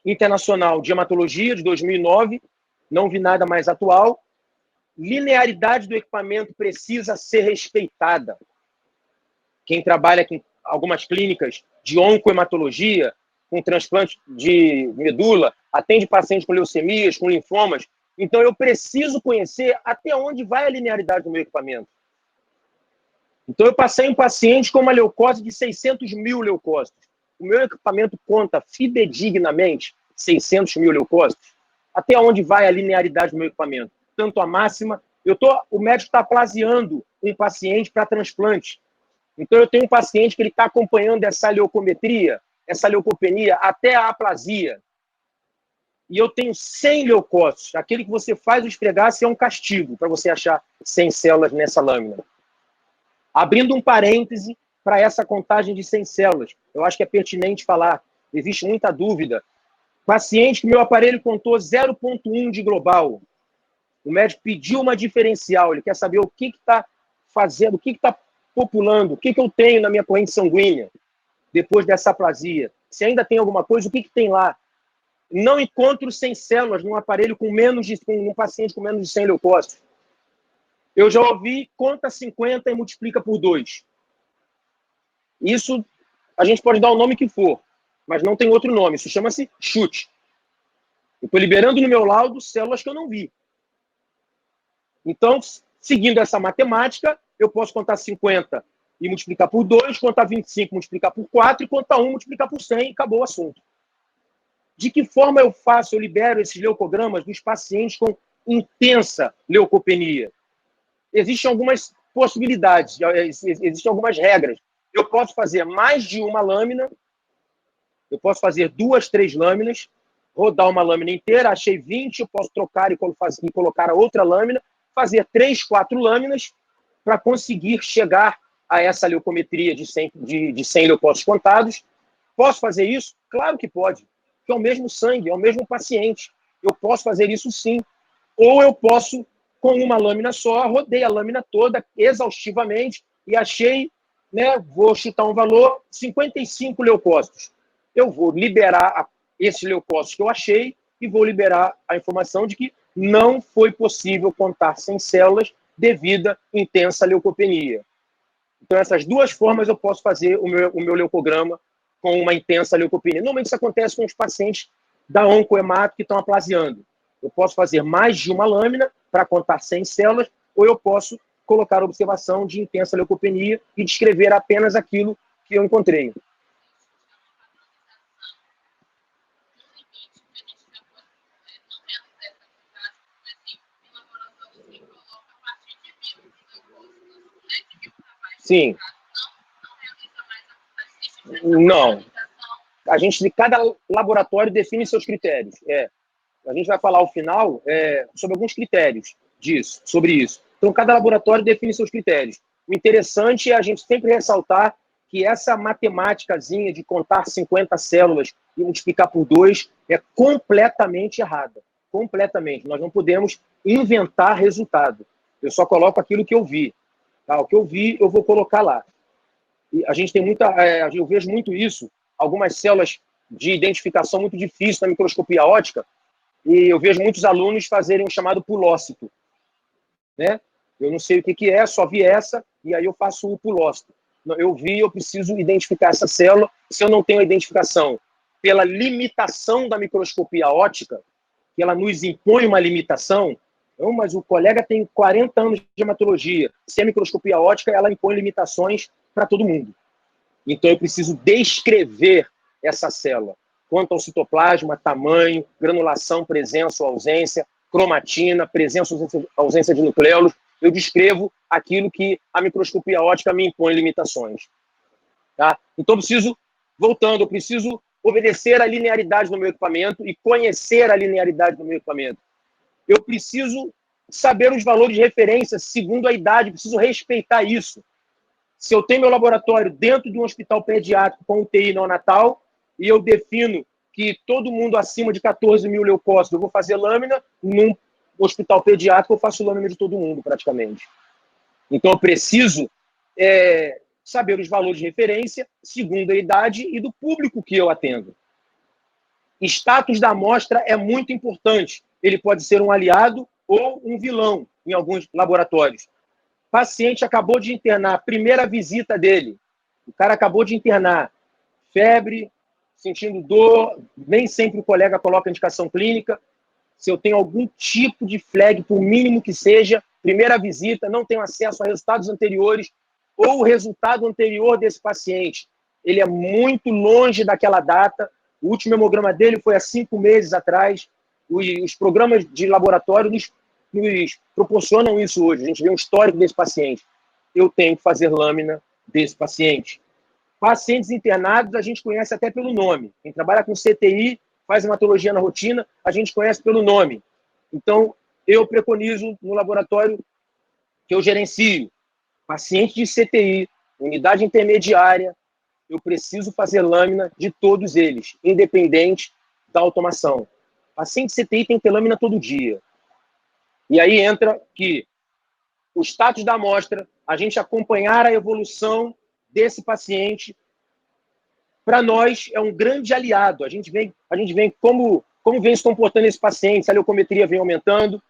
internacional de hematologia de 2009. Não vi nada mais atual. Linearidade do equipamento precisa ser respeitada. Quem trabalha com algumas clínicas de oncohematologia, com transplante de medula, atende pacientes com leucemias, com linfomas. Então, eu preciso conhecer até onde vai a linearidade do meu equipamento. Então, eu passei um paciente com uma leucose de 600 mil leucócitos. O meu equipamento conta fidedignamente 600 mil leucócitos. Até onde vai a linearidade do meu equipamento? Tanto a máxima... O médico está plaseando um paciente para transplante. Então, eu tenho um paciente que ele está acompanhando essa leucometria, essa leucopenia, até a aplasia. E eu tenho 100 leucócitos. Aquele que você faz o esfregaço é um castigo para você achar 100 células nessa lâmina. Abrindo um parêntese para essa contagem de 100 células, eu acho que é pertinente falar. Existe muita dúvida. Paciente que meu aparelho contou 0,1 de global. O médico pediu uma diferencial. Ele quer saber o que está fazendo, o que está populando, o que eu tenho na minha corrente sanguínea depois dessa aplasia. Se ainda tem alguma coisa, o que tem lá? Não encontro 100 células num aparelho com um paciente com menos de 100 leucócitos. Eu já ouvi, conta 50 e multiplica por 2. Isso a gente pode dar o nome que for, mas não tem outro nome. Isso chama-se chute. Eu estou liberando no meu laudo células que eu não vi. Então, seguindo essa matemática, eu posso contar 50 e multiplicar por 2, contar 25 e multiplicar por 4 e contar 1 e multiplicar por 100 e acabou o assunto. De que forma eu libero esses leucogramas dos pacientes com intensa leucopenia? Existem algumas possibilidades, existem algumas regras. Eu posso fazer mais de uma lâmina, eu posso fazer 2, 3 lâminas, rodar uma lâmina inteira, achei 20, eu posso trocar e colocar a outra lâmina, fazer 3, 4 lâminas para conseguir chegar a essa leucometria de 100 leucócitos contados. Posso fazer isso? Claro que pode, porque é o mesmo sangue, é o mesmo paciente. Eu posso fazer isso sim. Ou eu posso, com uma lâmina só, rodei a lâmina toda exaustivamente e achei, né, vou chutar um valor, 55 leucócitos. Eu vou liberar esses leucócitos que eu achei e vou liberar a informação de que não foi possível contar 100 células devido à intensa leucopenia. Então, essas duas formas eu posso fazer o meu leucograma com uma intensa leucopenia. Normalmente isso acontece com os pacientes da oncohemato que estão aplasiando. Eu posso fazer mais de uma lâmina para contar 100 células, ou eu posso colocar a observação de intensa leucopenia e descrever apenas aquilo que eu encontrei. Sim. Não. A gente, de cada laboratório, define seus critérios. A gente vai falar ao final sobre alguns critérios sobre isso. Então, cada laboratório define seus critérios. O interessante é a gente sempre ressaltar que essa matemáticazinha de contar 50 células e multiplicar por 2 é completamente errada. Completamente. Nós não podemos inventar resultado. Eu só coloco aquilo que eu vi. Tá? O que eu vi, eu vou colocar lá. E a gente tem eu vejo muito isso, algumas células de identificação muito difíceis na microscopia óptica, e eu vejo muitos alunos fazerem o chamado pulócito, né? Eu não sei o que é, só vi essa, e aí eu faço o pulócito. Eu preciso identificar essa célula. Se eu não tenho a identificação pela limitação da microscopia óptica, que ela nos impõe uma limitação, não, mas o colega tem 40 anos de hematologia. Se é microscopia óptica, ela impõe limitações para todo mundo. Então, eu preciso descrever essa célula. Quanto ao citoplasma, tamanho, granulação, presença ou ausência, cromatina, presença ou ausência de nucleolos, eu descrevo aquilo que a microscopia óptica me impõe limitações. Tá? Então, eu preciso obedecer à linearidade do meu equipamento e conhecer a linearidade do meu equipamento. Eu preciso saber os valores de referência segundo a idade, preciso respeitar isso. Se eu tenho meu laboratório dentro de um hospital pediátrico com UTI neonatal e eu defino que todo mundo acima de 14 mil leucócitos eu vou fazer lâmina, num hospital pediátrico eu faço lâmina de todo mundo, praticamente. Então, eu preciso saber os valores de referência segundo a idade e do público que eu atendo. Status da amostra é muito importante. Ele pode ser um aliado ou um vilão em alguns laboratórios. O paciente acabou de internar, primeira visita dele. O cara acabou de internar, febre, sentindo dor, nem sempre o colega coloca indicação clínica. Se eu tenho algum tipo de flag, por mínimo que seja, primeira visita, não tenho acesso a resultados anteriores ou o resultado anterior desse paciente, ele é muito longe daquela data. O último hemograma dele foi há 5 meses atrás. Os programas de laboratório nos proporcionam isso hoje. A gente vê um histórico desse paciente. Eu tenho que fazer lâmina desse paciente. Pacientes internados, a gente conhece até pelo nome. Quem trabalha com CTI, faz hematologia na rotina, a gente conhece pelo nome. Então, eu preconizo no laboratório que eu gerencio, paciente de CTI, unidade intermediária, eu preciso fazer lâmina de todos eles, independente da automação. Paciente de CTI tem que ter lâmina todo dia. E aí entra que o status da amostra, a gente acompanhar a evolução desse paciente, para nós é um grande aliado. A gente vem como vem se comportando esse paciente, se a leucometria vem aumentando,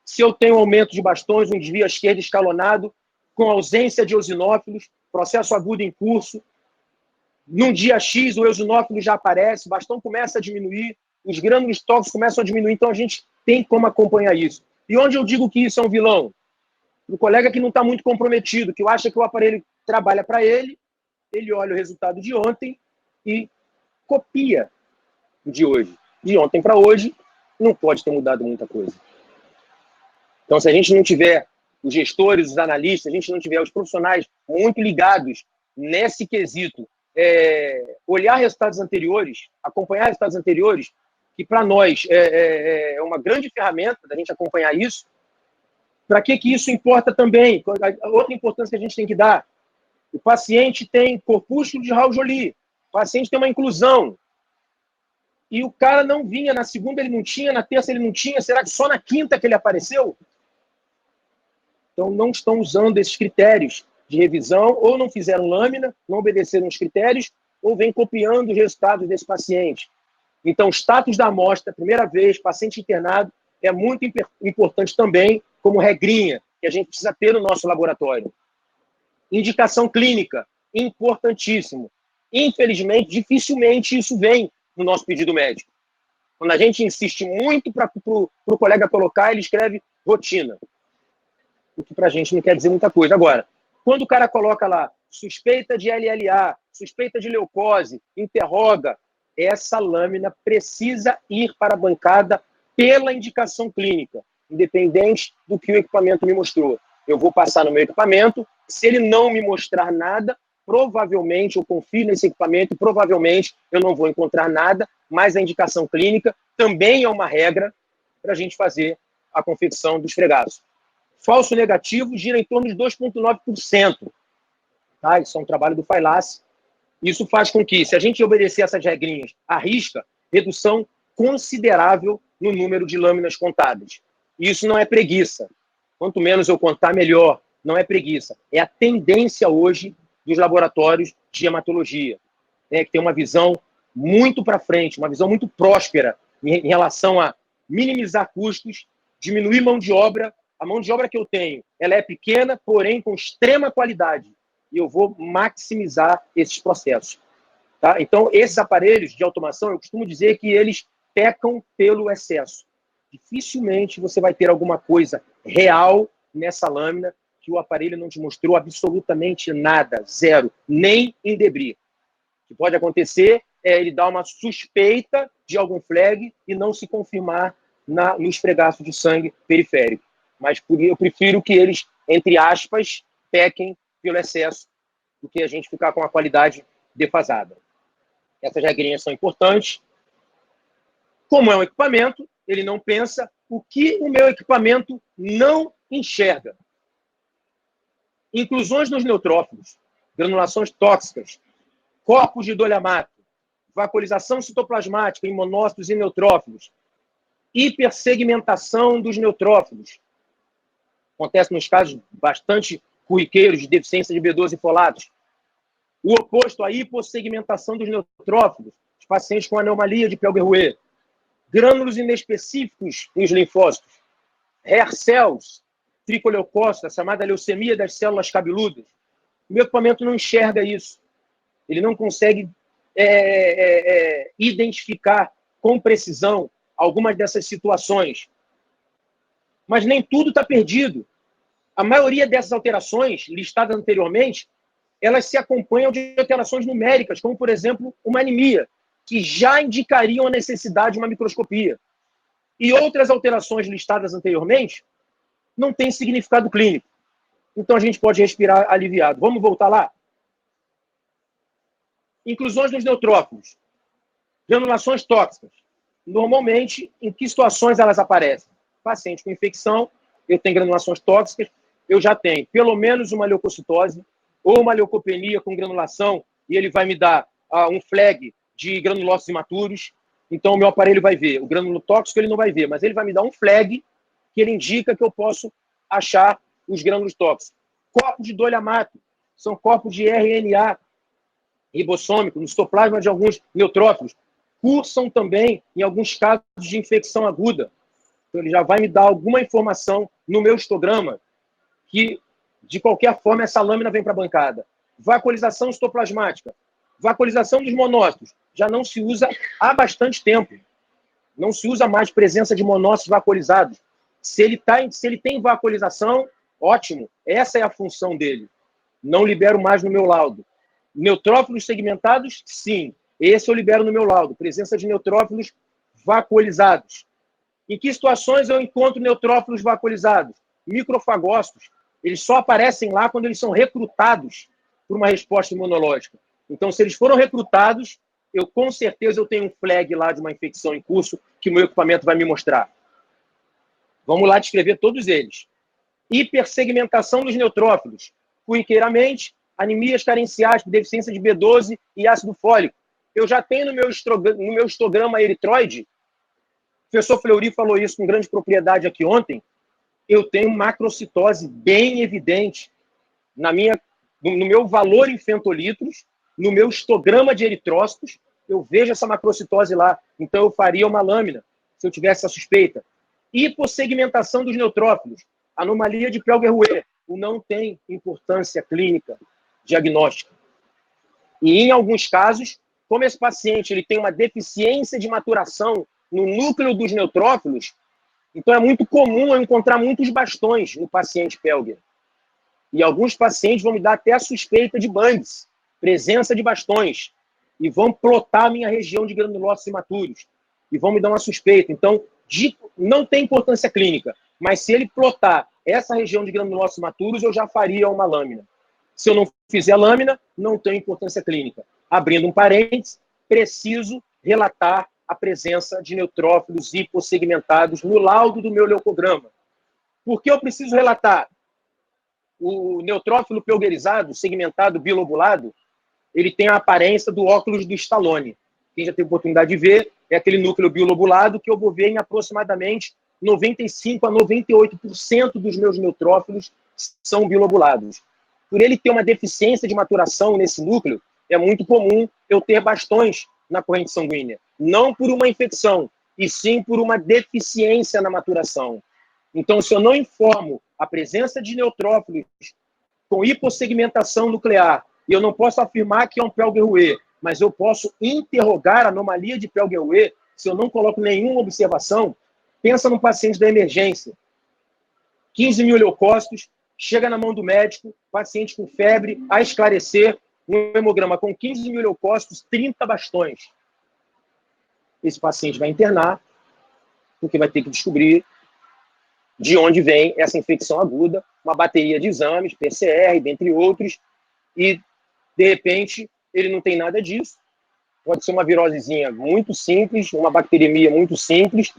se eu tenho aumento de bastões, um desvio à esquerda escalonado, com ausência de eosinófilos, processo agudo em curso. Num dia X, o eosinófilo já aparece, o bastão começa a diminuir, os grânulos tóxicos começam a diminuir, então a gente tem como acompanhar isso. E onde eu digo que isso é um vilão? O colega que não está muito comprometido, que acha que o aparelho trabalha para ele, ele olha o resultado de ontem e copia o de hoje. De ontem para hoje, não pode ter mudado muita coisa. Então, se a gente não tiver os gestores, os analistas, a gente não tiver os profissionais muito ligados nesse quesito, olhar resultados anteriores, acompanhar resultados anteriores, que para nós é uma grande ferramenta da gente acompanhar isso. Para que isso importa também? Outra importância que a gente tem que dar. O paciente tem corpúsculo de Raul-Joly, o paciente tem uma inclusão, e o cara não vinha, na segunda ele não tinha, na terça ele não tinha, será que só na quinta que ele apareceu? Então, não estão usando esses critérios de revisão, ou não fizeram lâmina, não obedeceram os critérios, ou vem copiando os resultados desse paciente. Então, status da amostra, primeira vez, paciente internado, é muito importante também como regrinha que a gente precisa ter no nosso laboratório. Indicação clínica, importantíssimo. Infelizmente, dificilmente isso vem no nosso pedido médico. Quando a gente insiste muito para o colega colocar, ele escreve rotina. O que para a gente não quer dizer muita coisa. Agora, quando o cara coloca lá suspeita de LLA, suspeita de leucose, interroga, essa lâmina precisa ir para a bancada pela indicação clínica, independente do que o equipamento me mostrou. Eu vou passar no meu equipamento, se ele não me mostrar nada, provavelmente eu confio nesse equipamento e provavelmente eu não vou encontrar nada, mas a indicação clínica também é uma regra para a gente fazer a confecção dos fregaços. Falso negativo gira em torno de 2,9%. Tá? Isso é um trabalho do Failace. Isso faz com que, se a gente obedecer essas regrinhas à risca, redução considerável no número de lâminas contadas. Isso não é preguiça. Quanto menos eu contar, melhor. Não é preguiça. É a tendência hoje dos laboratórios de hematologia, né, que tem uma visão muito para frente, uma visão muito próspera em relação a minimizar custos, diminuir mão de obra. A mão de obra que eu tenho, ela é pequena, porém com extrema qualidade. E eu vou maximizar esses processos. Tá? Então, esses aparelhos de automação, eu costumo dizer que eles pecam pelo excesso. Dificilmente você vai ter alguma coisa real nessa lâmina que o aparelho não te mostrou absolutamente nada, zero, nem em debris. O que pode acontecer é ele dar uma suspeita de algum flag e não se confirmar no esfregaço de sangue periférico. Mas eu prefiro que eles, entre aspas, pequem pelo excesso do que a gente ficar com a qualidade defasada. Essas regrinhas são importantes. Como é um equipamento, ele não pensa o que o meu equipamento não enxerga. Inclusões nos neutrófilos, granulações tóxicas, corpos de dolhamato, vacuolização citoplasmática em monócitos e neutrófilos, hipersegmentação dos neutrófilos. Acontece nos casos bastante corriqueiros de deficiência de B12 e folatos. O oposto à hipossegmentação dos neutrófilos, os pacientes com anomalia de Pelger-Rouet. Grânulos inespecíficos nos linfócitos. Hair cells, tricoleucócita, chamada leucemia das células cabeludas. O meu equipamento não enxerga isso. Ele não consegue identificar com precisão algumas dessas situações. Mas nem tudo está perdido. A maioria dessas alterações, listadas anteriormente, elas se acompanham de alterações numéricas, como, por exemplo, uma anemia, que já indicariam a necessidade de uma microscopia. E outras alterações listadas anteriormente não têm significado clínico. Então, a gente pode respirar aliviado. Vamos voltar lá? Inclusões nos neutrófilos. Granulações tóxicas. Normalmente, em que situações elas aparecem? Paciente com infecção, eu tenho granulações tóxicas, eu já tenho pelo menos uma leucocitose ou uma leucopenia com granulação e ele vai me dar um flag de granulócitos imaturos. Então, o meu aparelho vai ver. O granulo tóxico ele não vai ver, mas ele vai me dar um flag que ele indica que eu posso achar os grânulos tóxicos. Corpos de dolhamato são corpos de RNA ribossômico no citoplasma de alguns neutrófilos. Cursam também em alguns casos de infecção aguda. Então, ele já vai me dar alguma informação no meu histograma que, de qualquer forma, essa lâmina vem para a bancada. Vacuolização citoplasmática. Vacuolização dos monócitos. Já não se usa há bastante tempo. Não se usa mais presença de monócitos vacuolizados. Se ele tem vacuolização, ótimo. Essa é a função dele. Não libero mais no meu laudo. Neutrófilos segmentados, sim. Esse eu libero no meu laudo. Presença de neutrófilos vacuolizados. Em que situações eu encontro neutrófilos vacuolizados? Microfagócitos. Eles só aparecem lá quando eles são recrutados por uma resposta imunológica. Então, se eles foram recrutados, com certeza eu tenho um flag lá de uma infecção em curso que o meu equipamento vai me mostrar. Vamos lá descrever todos eles. Hipersegmentação dos neutrófilos. Corriqueiramente, anemias carenciais por deficiência de B12 e ácido fólico. Eu já tenho no meu histograma eritroide, o professor Fleury falou isso com grande propriedade aqui ontem, eu tenho macrocitose bem evidente no meu valor em fentolitros, no meu histograma de eritrócitos, eu vejo essa macrocitose lá, então eu faria uma lâmina, se eu tivesse essa suspeita. Hipossegmentação dos neutrófilos, anomalia de Pelger-Rouet, não tem importância clínica diagnóstica. E em alguns casos, como esse paciente ele tem uma deficiência de maturação no núcleo dos neutrófilos, então é muito comum eu encontrar muitos bastões no paciente Pelger. E alguns pacientes vão me dar até a suspeita de Bangs, presença de bastões, e vão plotar a minha região de granulócitos imaturos, e vão me dar uma suspeita. Então, não tem importância clínica, mas se ele plotar essa região de granulócitos imaturos, eu já faria uma lâmina. Se eu não fizer a lâmina, não tem importância clínica. Abrindo um parênteses, preciso relatar a presença de neutrófilos hipossegmentados no laudo do meu leucograma. Por que eu preciso relatar? O neutrófilo pelgerizado, segmentado, bilobulado, ele tem a aparência do óculos do Stallone. Quem já teve oportunidade de ver, é aquele núcleo bilobulado que eu vou ver em aproximadamente 95% a 98% dos meus neutrófilos são bilobulados. Por ele ter uma deficiência de maturação nesse núcleo, é muito comum eu ter bastões na corrente sanguínea. Não por uma infecção, e sim por uma deficiência na maturação. Então, se eu não informo a presença de neutrófilos com hipossegmentação nuclear, e eu não posso afirmar que é um Pelger-Rouet, mas eu posso interrogar a anomalia de Pelger-Rouet, se eu não coloco nenhuma observação, pensa num paciente da emergência. 15 mil leucócitos, chega na mão do médico, paciente com febre, a esclarecer, um hemograma com 15 mil leucócitos, 30 bastões. Esse paciente vai internar, porque vai ter que descobrir de onde vem essa infecção aguda, uma bateria de exames, PCR, dentre outros, e, de repente, ele não tem nada disso. Pode ser uma virosezinha muito simples, uma bacteremia muito simples,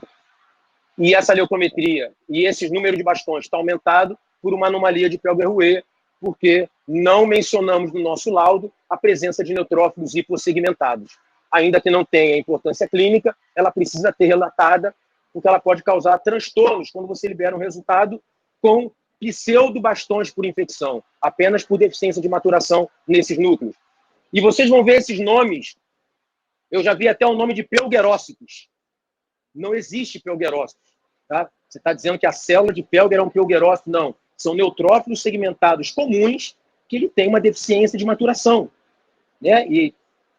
e essa leucometria e esses números de bastões está aumentado por uma anomalia de Pelger-Rouet, porque não mencionamos no nosso laudo a presença de neutrófilos hipossegmentados. Ainda que não tenha importância clínica, ela precisa ter relatada, porque ela pode causar transtornos quando você libera um resultado com pseudobastões por infecção, apenas por deficiência de maturação nesses núcleos. E vocês vão ver esses nomes, eu já vi até o nome de pelgerócitos. Não existe pelgerócito. Tá? Você está dizendo que a célula de Pelger é um pelgerócito? Não. São neutrófilos segmentados comuns que ele tem uma deficiência de maturação. Né? E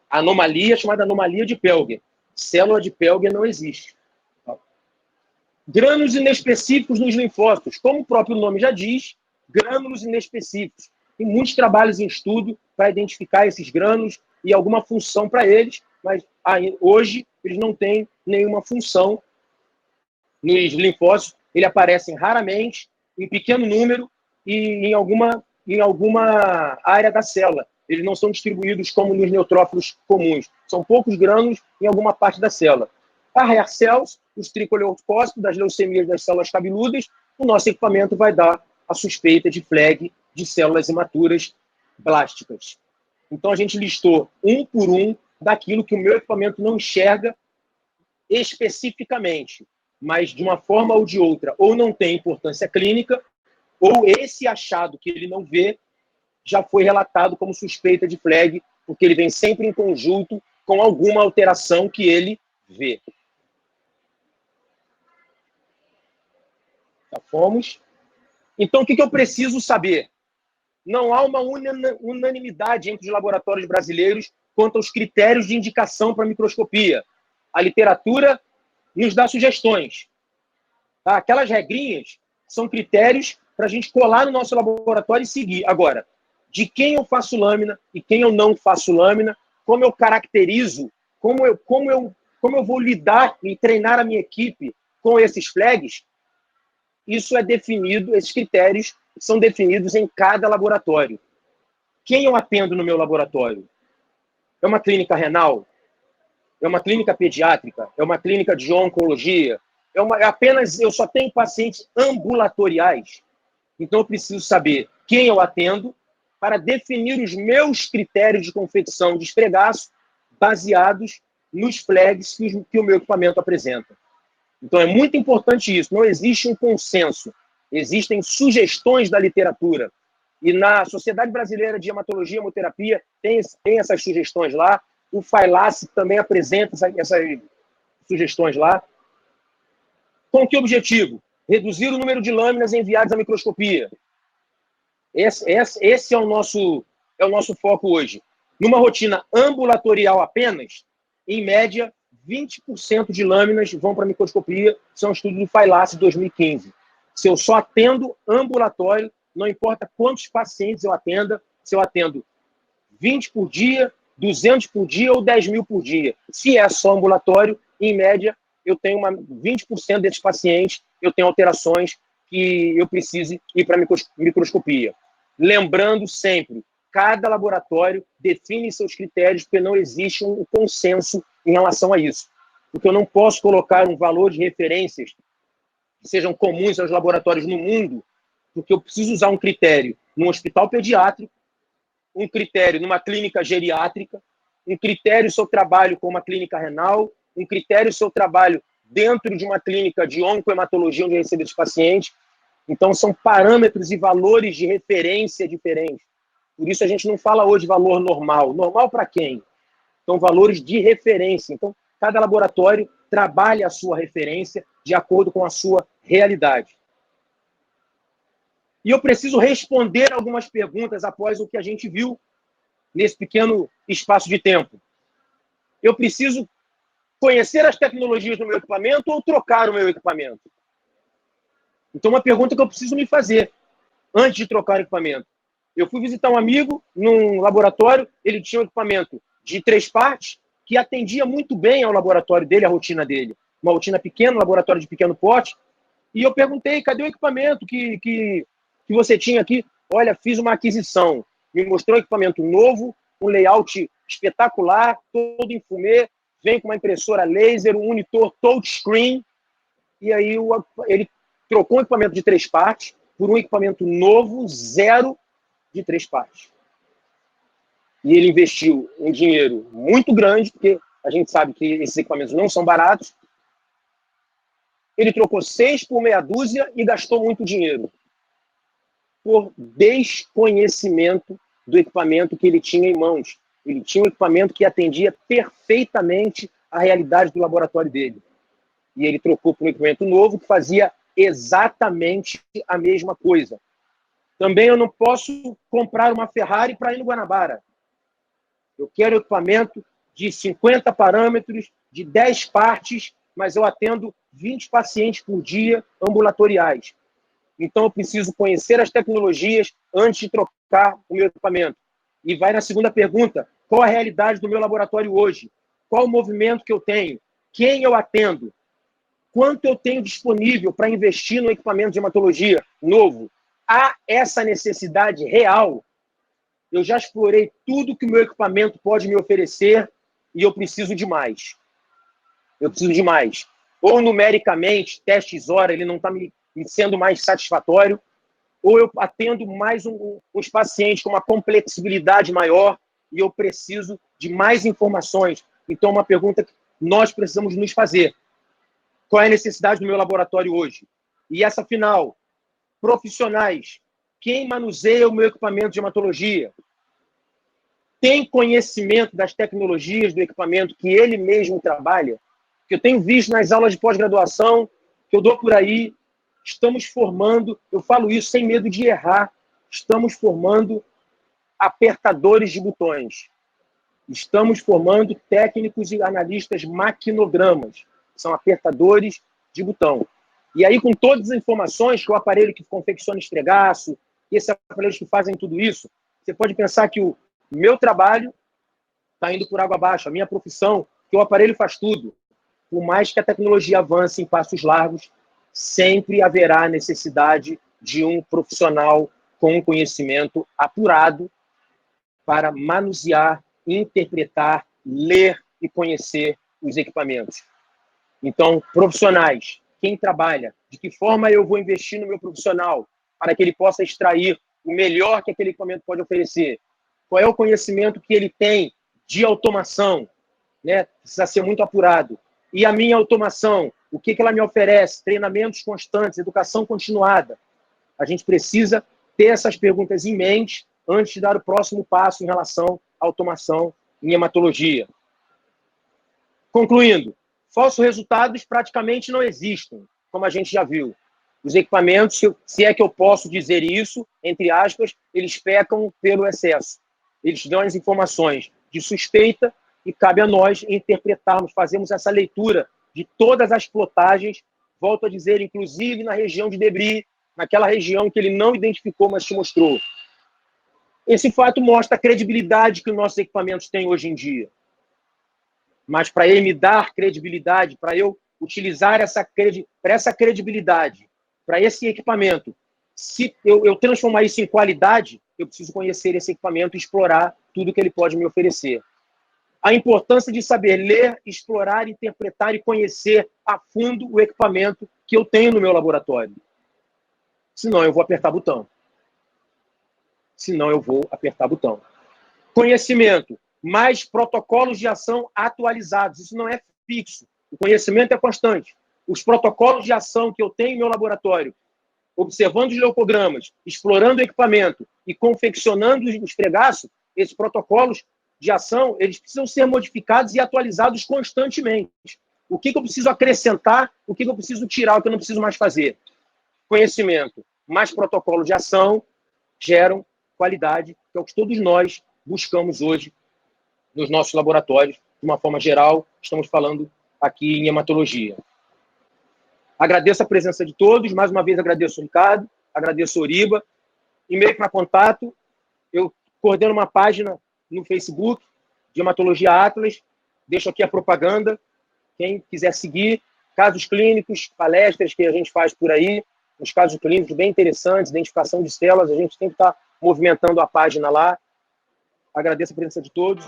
a anomalia é chamada anomalia de Pelger. Célula de Pelger não existe. Tá? Grânulos inespecíficos nos linfócitos. Como o próprio nome já diz, grânulos inespecíficos. Tem muitos trabalhos em estudo para identificar esses grânulos e alguma função para eles, mas hoje eles não têm nenhuma função. Nos linfócitos, eles aparecem raramente, em pequeno número e em alguma área da célula. Eles não são distribuídos como nos neutrófilos comuns. São poucos grânulos em alguma parte da célula. A hair cells, os tricoleucócitos das leucemias das células cabeludas, o nosso equipamento vai dar a suspeita de flag de células imaturas blásticas. Então, a gente listou um por um daquilo que o meu equipamento não enxerga especificamente, mas de uma forma ou de outra, ou não tem importância clínica, ou esse achado que ele não vê já foi relatado como suspeita de flag, porque ele vem sempre em conjunto com alguma alteração que ele vê. Já fomos? Então, o que eu preciso saber? Não há uma unanimidade entre os laboratórios brasileiros quanto aos critérios de indicação para microscopia. A literatura nos dá sugestões. Tá? Aquelas regrinhas são critérios para a gente colar no nosso laboratório e seguir. Agora, de quem eu faço lâmina e quem eu não faço lâmina, como eu caracterizo, como eu vou lidar e treinar a minha equipe com esses flags, isso é definido, esses critérios são definidos em cada laboratório. Quem eu atendo no meu laboratório? É uma clínica renal? É uma clínica pediátrica? É uma clínica de oncologia? Eu só tenho pacientes ambulatoriais? Então eu preciso saber quem eu atendo para definir os meus critérios de confecção de esfregaço baseados nos flags que o meu equipamento apresenta. Então é muito importante isso. Não existe um consenso. Existem sugestões da literatura. E na Sociedade Brasileira de Hematologia e Hemoterapia tem essas sugestões lá. O Failace também apresenta essas sugestões lá. Com que objetivo? Reduzir o número de lâminas enviadas à microscopia. Esse é o nosso foco hoje. Numa rotina ambulatorial apenas, em média, 20% de lâminas vão para a microscopia. Isso é um estudo do Failace de 2015. Se eu só atendo ambulatório, não importa quantos pacientes eu atenda, se eu atendo 20 por dia, 200 por dia ou 10 mil por dia. Se é só ambulatório, em média, eu tenho 20% desses pacientes, eu tenho alterações que eu precise ir para a microscopia. Lembrando sempre, cada laboratório define seus critérios, porque não existe um consenso em relação a isso. Porque eu não posso colocar um valor de referências que sejam comuns aos laboratórios no mundo, porque eu preciso usar um critério num hospital pediátrico, um critério numa clínica geriátrica, um critério se eu trabalho com uma clínica renal, um critério se eu trabalho dentro de uma clínica de oncohematologia onde eu recebo esses pacientes. Então, são parâmetros e valores de referência diferentes. Por isso, a gente não fala hoje valor normal. Normal para quem? Então, valores de referência. Então, cada laboratório trabalha a sua referência de acordo com a sua realidade. E eu preciso responder algumas perguntas após o que a gente viu nesse pequeno espaço de tempo. Eu preciso conhecer as tecnologias do meu equipamento ou trocar o meu equipamento? Então, uma pergunta que eu preciso me fazer antes de trocar o equipamento. Eu fui visitar um amigo num laboratório, ele tinha um equipamento de 3 partes que atendia muito bem ao laboratório dele, a rotina dele. Uma rotina pequena, um laboratório de pequeno porte. E eu perguntei, cadê o equipamento que você tinha aqui? Olha, fiz uma aquisição. Me mostrou um equipamento novo, um layout espetacular, todo em fumê, vem com uma impressora laser, um monitor touchscreen. E aí ele trocou um equipamento de 3 partes por um equipamento novo, 0 de 3 partes. E ele investiu um dinheiro muito grande, porque a gente sabe que esses equipamentos não são baratos. Ele trocou 6 por meia dúzia e gastou muito dinheiro. Por desconhecimento do equipamento que ele tinha em mãos. Ele tinha um equipamento que atendia perfeitamente a realidade do laboratório dele. E ele trocou por um equipamento novo que fazia exatamente a mesma coisa. Também eu não posso comprar uma Ferrari para ir no Guanabara. Eu quero equipamento de 50 parâmetros, de 10 partes, mas eu atendo 20 pacientes por dia ambulatoriais. Então, eu preciso conhecer as tecnologias antes de trocar o meu equipamento. E vai na segunda pergunta, qual a realidade do meu laboratório hoje? Qual o movimento que eu tenho? Quem eu atendo? Quanto eu tenho disponível para investir no equipamento de hematologia novo? Há essa necessidade real? Eu já explorei tudo que o meu equipamento pode me oferecer e eu preciso de mais. Eu preciso de mais. Ou numericamente, testes hora, ele não está me sendo mais satisfatório, ou eu atendo mais os pacientes com uma complexibilidade maior e eu preciso de mais informações. Então, uma pergunta que nós precisamos nos fazer. Qual é a necessidade do meu laboratório hoje? E essa final, profissionais, quem manuseia o meu equipamento de hematologia? Tem conhecimento das tecnologias do equipamento que ele mesmo trabalha? Que eu tenho visto nas aulas de pós-graduação, que eu dou por aí, estamos formando, eu falo isso sem medo de errar, estamos formando apertadores de botões. Estamos formando técnicos e analistas maquinogramas, são apertadores de botão. E aí, com todas as informações, que o aparelho que confecciona esfregaço, esses aparelhos que fazem tudo isso, você pode pensar que o meu trabalho está indo por água abaixo, a minha profissão, que o aparelho faz tudo. Por mais que a tecnologia avance em passos largos, sempre haverá necessidade de um profissional com um conhecimento apurado para manusear, interpretar, ler e conhecer os equipamentos. Então, profissionais, quem trabalha, de que forma eu vou investir no meu profissional para que ele possa extrair o melhor que aquele equipamento pode oferecer? Qual é o conhecimento que ele tem de automação? Né? Precisa ser muito apurado. E a minha automação, o que ela me oferece? Treinamentos constantes, educação continuada. A gente precisa ter essas perguntas em mente antes de dar o próximo passo em relação à automação em hematologia. Concluindo, falsos resultados praticamente não existem, como a gente já viu. Os equipamentos, se é que eu posso dizer isso, entre aspas, eles pecam pelo excesso. Eles dão as informações de suspeita e cabe a nós interpretarmos, fazermos essa leitura de todas as plotagens, volto a dizer, inclusive na região de debris, naquela região que ele não identificou, mas te mostrou. Esse fato mostra a credibilidade que os nossos equipamentos têm hoje em dia. Mas para ele me dar credibilidade, para eu utilizar essa credibilidade, para esse equipamento, se eu transformar isso em qualidade, eu preciso conhecer esse equipamento e explorar tudo que ele pode me oferecer. A importância de saber ler, explorar, interpretar e conhecer a fundo o equipamento que eu tenho no meu laboratório. Senão eu vou apertar botão. Conhecimento, mais protocolos de ação atualizados. Isso não é fixo. O conhecimento é constante. Os protocolos de ação que eu tenho em meu laboratório, observando os leucogramas, explorando o equipamento e confeccionando os pregaços, esses protocolos de ação, eles precisam ser modificados e atualizados constantemente. O que eu preciso acrescentar, o que eu preciso tirar, o que eu não preciso mais fazer. Conhecimento, mais protocolo de ação, geram qualidade, que é o que todos nós buscamos hoje nos nossos laboratórios, de uma forma geral, estamos falando aqui em hematologia. Agradeço a presença de todos, mais uma vez agradeço o Ricardo, agradeço o Oriba. E-mail para contato, eu coordeno uma página no Facebook de Hematologia Atlas, deixo aqui a propaganda, quem quiser seguir, casos clínicos, palestras que a gente faz por aí, uns casos clínicos bem interessantes, identificação de células, a gente tem que estar movimentando a página lá. Agradeço a presença de todos.